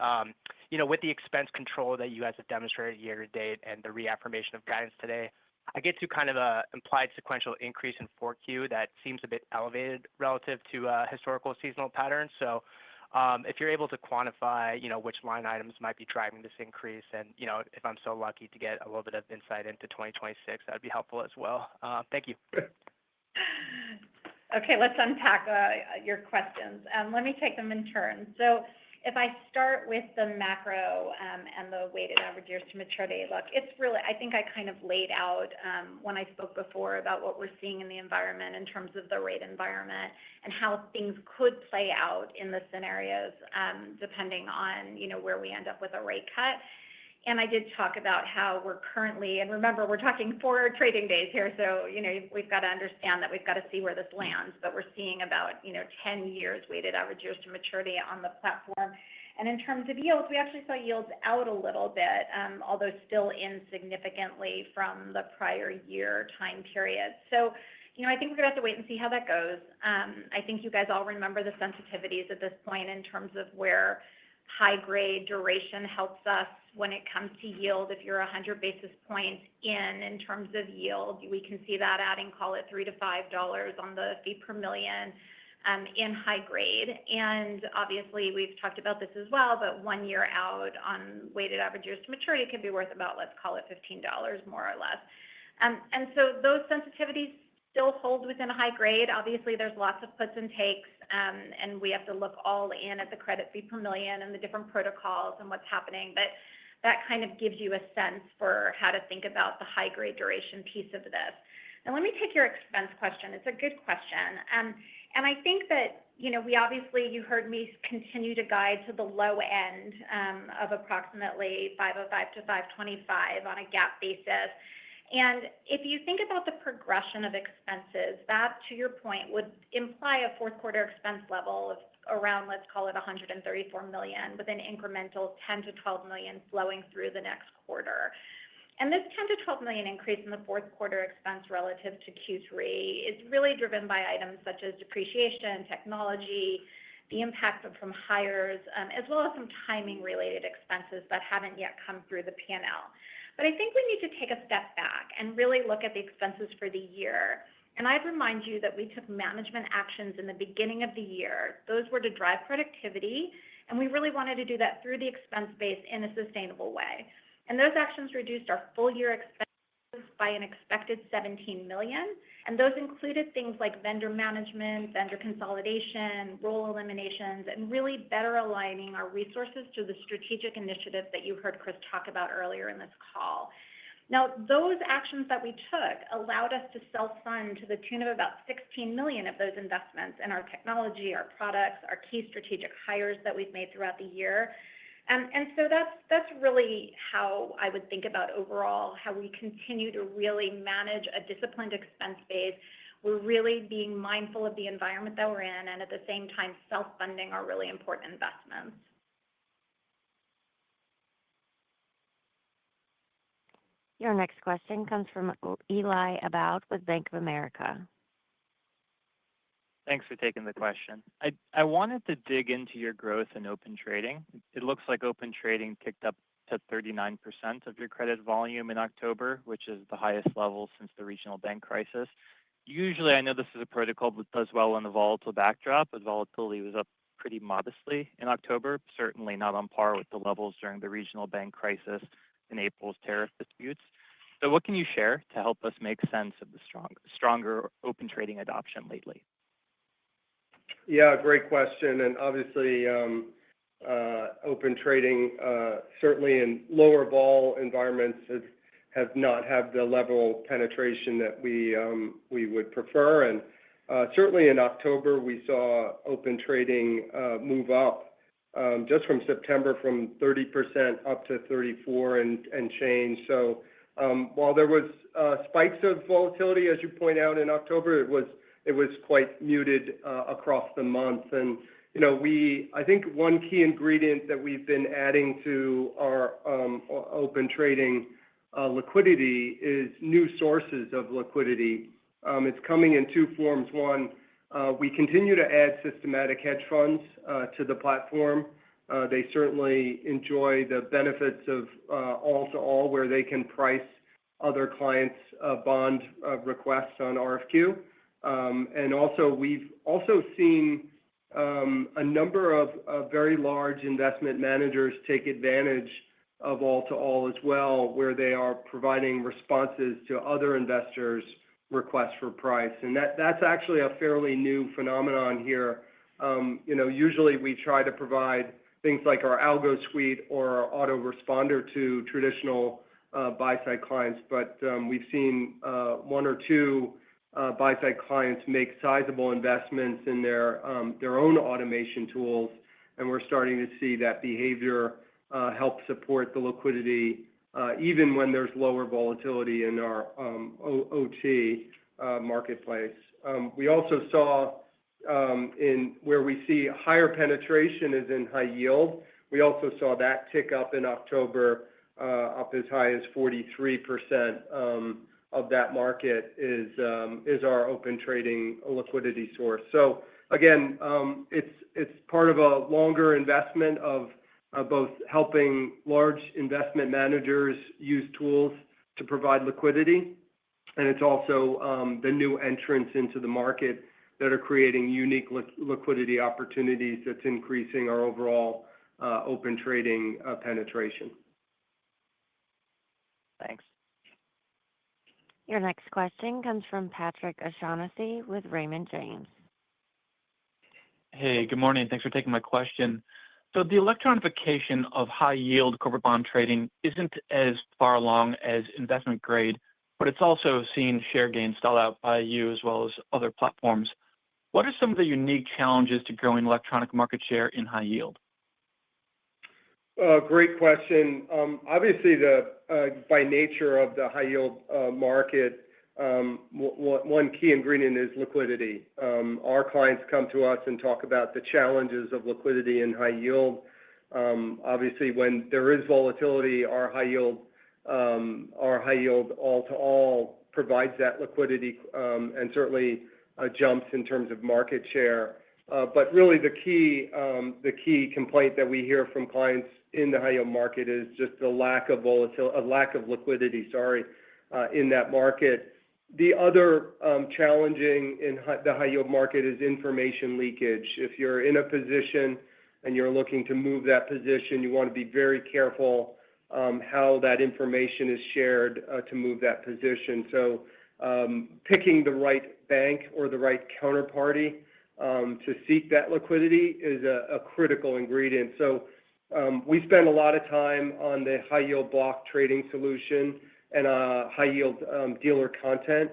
with the expense control that you guys have demonstrated year to date and the reaffirmation of guidance today, I get to kind of an implied sequential increase in 4Q that seems a bit elevated relative to historical seasonal patterns. So if you're able to quantify, which line items might be driving this increase, and if I'm so lucky to get a little bit of insight into 2026, that'd be helpful as well. Thank you. Okay, let's unpack your questions. Let me take them in turn. So if I start with the macro and the weighted average years to maturity, look, it's really, I think I kind of laid out when I spoke before about what we're seeing in the environment in terms of the rate environment and how things could play out in the scenarios depending on, where we end up with a rate cut. And I did talk about how we're currently, and remember, we're talking 4 trading days here, so we've got to understand that we've got to see where this lands. But we're seeing about 10 years weighted average years to maturity on the platform. And in terms of yields, we actually saw yields out a little bit, although still in significantly from the prior year time period. So I think we're going to have to wait and see how that goes. I think you guys all remember the sensitivities at this point in terms of where high grade duration helps us when it comes to yield. If you're 100 basis points in terms of yield, we can see that adding, call it $3 to $5 on the fee per million in high grade. And obviously, we've talked about this as well, but 1 year out on weighted average years to maturity could be worth about, let's call it $15 more or less. And so those sensitivities still hold within a high grade. Obviously, there's lots of puts and takes and we have to look all in at the credit fee per million and the different protocols and what's happening. But that kind of gives you a sense for how to think about the high grade duration piece of this. Now, let me take your expense question. It's a good question. And I think that, we obviously, you heard me continue to guide to the low end of approximately 505 to 525 on a GAAP basis. And if you think about the progression of expenses, that, to your point, would imply a fourth quarter expense level of around, let's call it $134 million, with an incremental $10 to $12 million flowing through the next quarter. And this $10 to $12 million increase in the fourth quarter expense relative to Q3 is really driven by items such as depreciation, technology, the impact from hires, as well as some timing-related expenses that haven't yet come through the P&L. But I think we need to take a step back and really look at the expenses for the year. And I'd remind you that we took management actions in the beginning of the year. Those were to drive productivity, and we really wanted to do that through the expense base in a sustainable way. And those actions reduced our full year expenses by an expected $17 million. And those included things like vendor management, vendor consolidation, role eliminations, and really better aligning our resources to the strategic initiatives that you heard Chris talk about earlier in this call. Now, those actions that we took allowed us to self-fund to the tune of about $16 million of those investments in our technology, our products, our key strategic hires that we've made throughout the year. And so that's really how I would think about overall how we continue to really manage a disciplined expense base. We're really being mindful of the environment that we're in, and at the same time, self-funding our really important investments. Your next question comes from Eli Abboud with Bank of America. Thanks for taking the question. I wanted to dig into your growth in Open Trading. It looks like Open Trading ticked up to 39% of your credit volume in October, which is the highest level since the regional bank crisis. Usually, I know this is a protocol that does well in a volatile backdrop, but volatility was up pretty modestly in October, certainly not on par with the levels during the regional bank crisis and April's tariff disputes. So what can you share to help us make sense of the stronger Open Trading adoption lately? Yeah, great question. And obviously, Open Trading, certainly in lower vol environments, have not had the level of penetration that we would prefer. And certainly in October, we saw Open Trading move up just from September from 30% up to 34% and change. So while there was spikes of volatility, as you point out in October, it was quite muted across the month. And I think one key ingredient that we've been adding to our Open Trading liquidity is new sources of liquidity. It's coming in two forms. One, we continue to add systematic hedge funds to the platform. They certainly enjoy the benefits of all-to-all, where they can price other clients' bond requests on RFQ. And also, we've also seen a number of very large investment managers take advantage of all-to-all as well, where they are providing responses to other investors' requests for price. And that's actually a fairly new phenomenon here. Usually we try to provide things like our algo suite or our autoresponder to traditional buy-side clients, but we've seen one or two buy-side clients make sizable investments in their own automation tools, and we're starting to see that behavior help support the liquidity even when there's lower volatility in our OT marketplace. We also saw in where we see higher penetration is in high yield. We also saw that tick up in October, up as high as 43% of that market is our Open Trading liquidity source. So again, it's part of a longer investment of both helping large investment managers use tools to provide liquidity, and it's also the new entrants into the market that are creating unique liquidity opportunities that's increasing our overall Open Trading penetration. Thanks. Your next question comes from Patrick O'Shaughnessy with Raymond James. Hey, good morning. Thanks for taking my question. So the electronification of high yield corporate bond trading isn't as far along as investment grade, but it's also seen share gains stalled out by you as well as other platforms. What are some of the unique challenges to growing electronic market share in high yield? Great question. Obviously, by nature of the high yield market, one key ingredient is liquidity. Our clients come to us and talk about the challenges of liquidity in high yield. Obviously, when there is volatility, our high yield all-to-all provides that liquidity and certainly jumps in terms of market share. But really, the key complaint that we hear from clients in the high yield market is just the lack of liquidity. In that market. The other challenging in the high yield market is information leakage. If you're in a position and you're looking to move that position, you want to be very careful how that information is shared to move that position. So picking the right bank or the right counterparty to seek that liquidity is a critical ingredient. So we spend a lot of time on the high yield block trading solution and high yield dealer content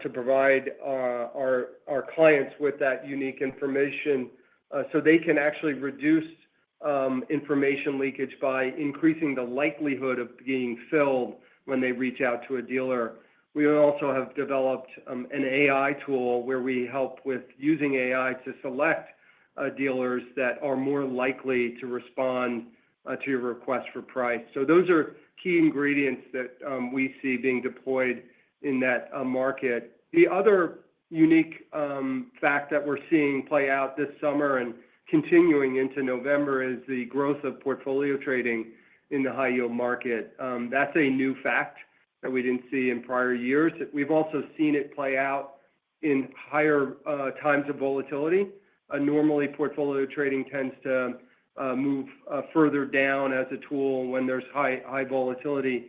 to provide our clients with that unique information so they can actually reduce information leakage by increasing the likelihood of being filled when they reach out to a dealer. We also have developed an AI tool where we help with using AI to select dealers that are more likely to respond to your request for price. So those are key ingredients that we see being deployed in that market. The other unique fact that we're seeing play out this summer and continuing into November is the growth of portfolio trading in the high yield market. That's a new fact that we didn't see in prior years. We've also seen it play out in higher times of volatility. Normally, portfolio trading tends to move further down as a tool when there's high volatility.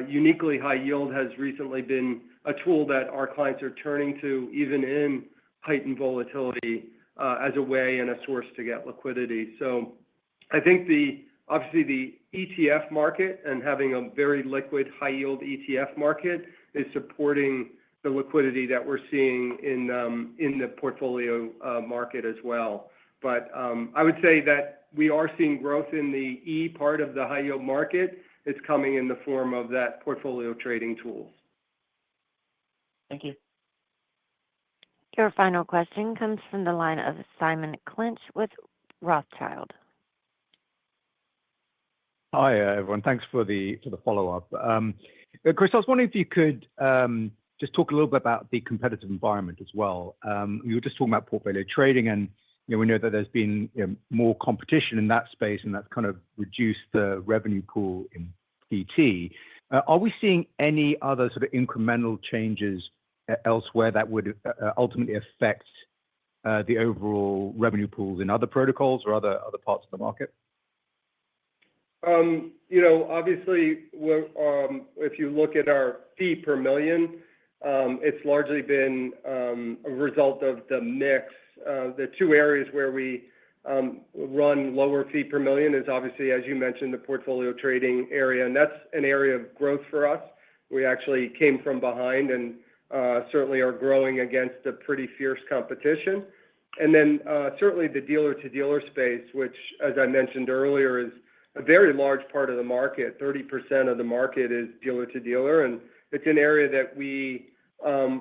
Uniquely, high yield has recently been a tool that our clients are turning to even in heightened volatility as a way and a source to get liquidity. So I think obviously the ETF market and having a very liquid high yield ETF market is supporting the liquidity that we're seeing in the portfolio market as well. But I would say that we are seeing growth in the E part of the high yield market. It's coming in the form of that portfolio trading tools. Thank you. Your final question comes from the line of Simon Clinch with Rothschild. Hi, everyone. Thanks for the follow-up. Chris, I was wondering if you could just talk a little bit about the competitive environment as well. You were just talking about portfolio trading, and we know that there's been more competition in that space, and that's kind of reduced the revenue pool in PT. Are we seeing any other sort of incremental changes elsewhere that would ultimately affect the overall revenue pools in other protocols or other parts of the market? Obviously, if you look at our fee per million, it's largely been a result of the mix. The two areas where we run lower fee per million is obviously, as you mentioned, the portfolio trading area, and that's an area of growth for us. We actually came from behind and certainly are growing against a pretty fierce competition. And then certainly the dealer-to-dealer space, which, as I mentioned earlier, is a very large part of the market. 30% of the market is dealer-to-dealer, and it's an area that we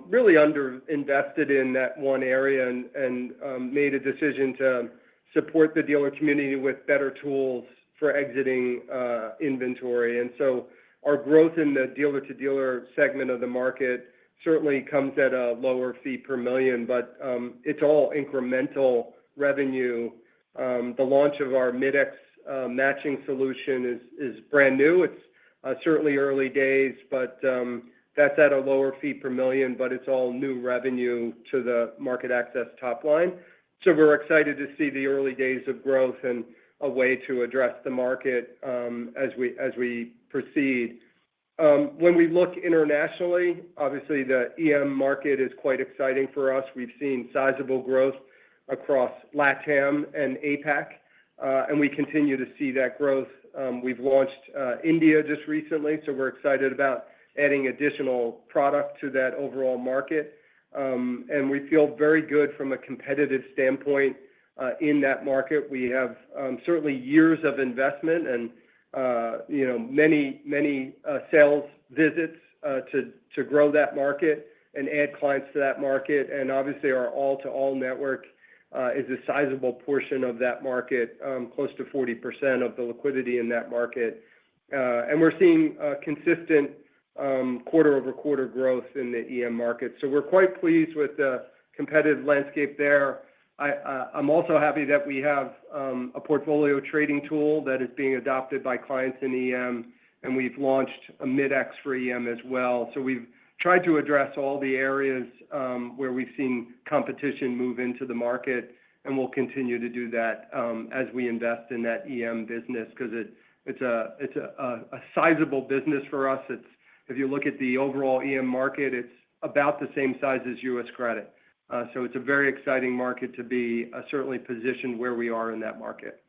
really underinvested in that one area and made a decision to support the dealer community with better tools for exiting inventory. And so our growth in the dealer-to-dealer segment of the market certainly comes at a lower fee per million, but it's all incremental revenue. The launch of our MKTX matching solution is brand new. It's certainly early days, but that's at a lower fee per million, but it's all new revenue to the MarketAxess top line. So we're excited to see the early days of growth and a way to address the market as we proceed. When we look internationally, obviously the EM market is quite exciting for us. We've seen sizable growth across LATAM and APAC, and we continue to see that growth. We've launched India just recently, so we're excited about adding additional product to that overall market. And we feel very good from a competitive standpoint in that market. We have certainly years of investment and many sales visits to grow that market and add clients to that market. And obviously, our all-to-all network is a sizable portion of that market, close to 40% of the liquidity in that market. And we're seeing consistent quarter-over-quarter growth in the EM market. So we're quite pleased with the competitive landscape there. I'm also happy that we have a portfolio trading tool that is being adopted by clients in EM, and we've launched a Mid-X for EM as well. So we've tried to address all the areas where we've seen competition move into the market, and we'll continue to do that as we invest in that EM business because it's a sizable business for us. If you look at the overall EM market, it's about the same size as U.S. credit. So it's a very exciting market to be certainly positioned where we are in that market.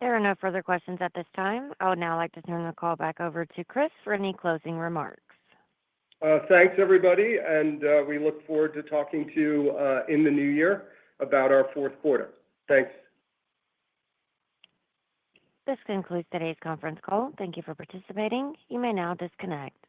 There are no further questions at this time. I would now like to turn the call back over to Chris for any closing remarks. Thanks, everybody, and we look forward to talking to you in the new year about our fourth quarter. Thanks. This concludes today's conference call. Thank you for participating. You may now disconnect.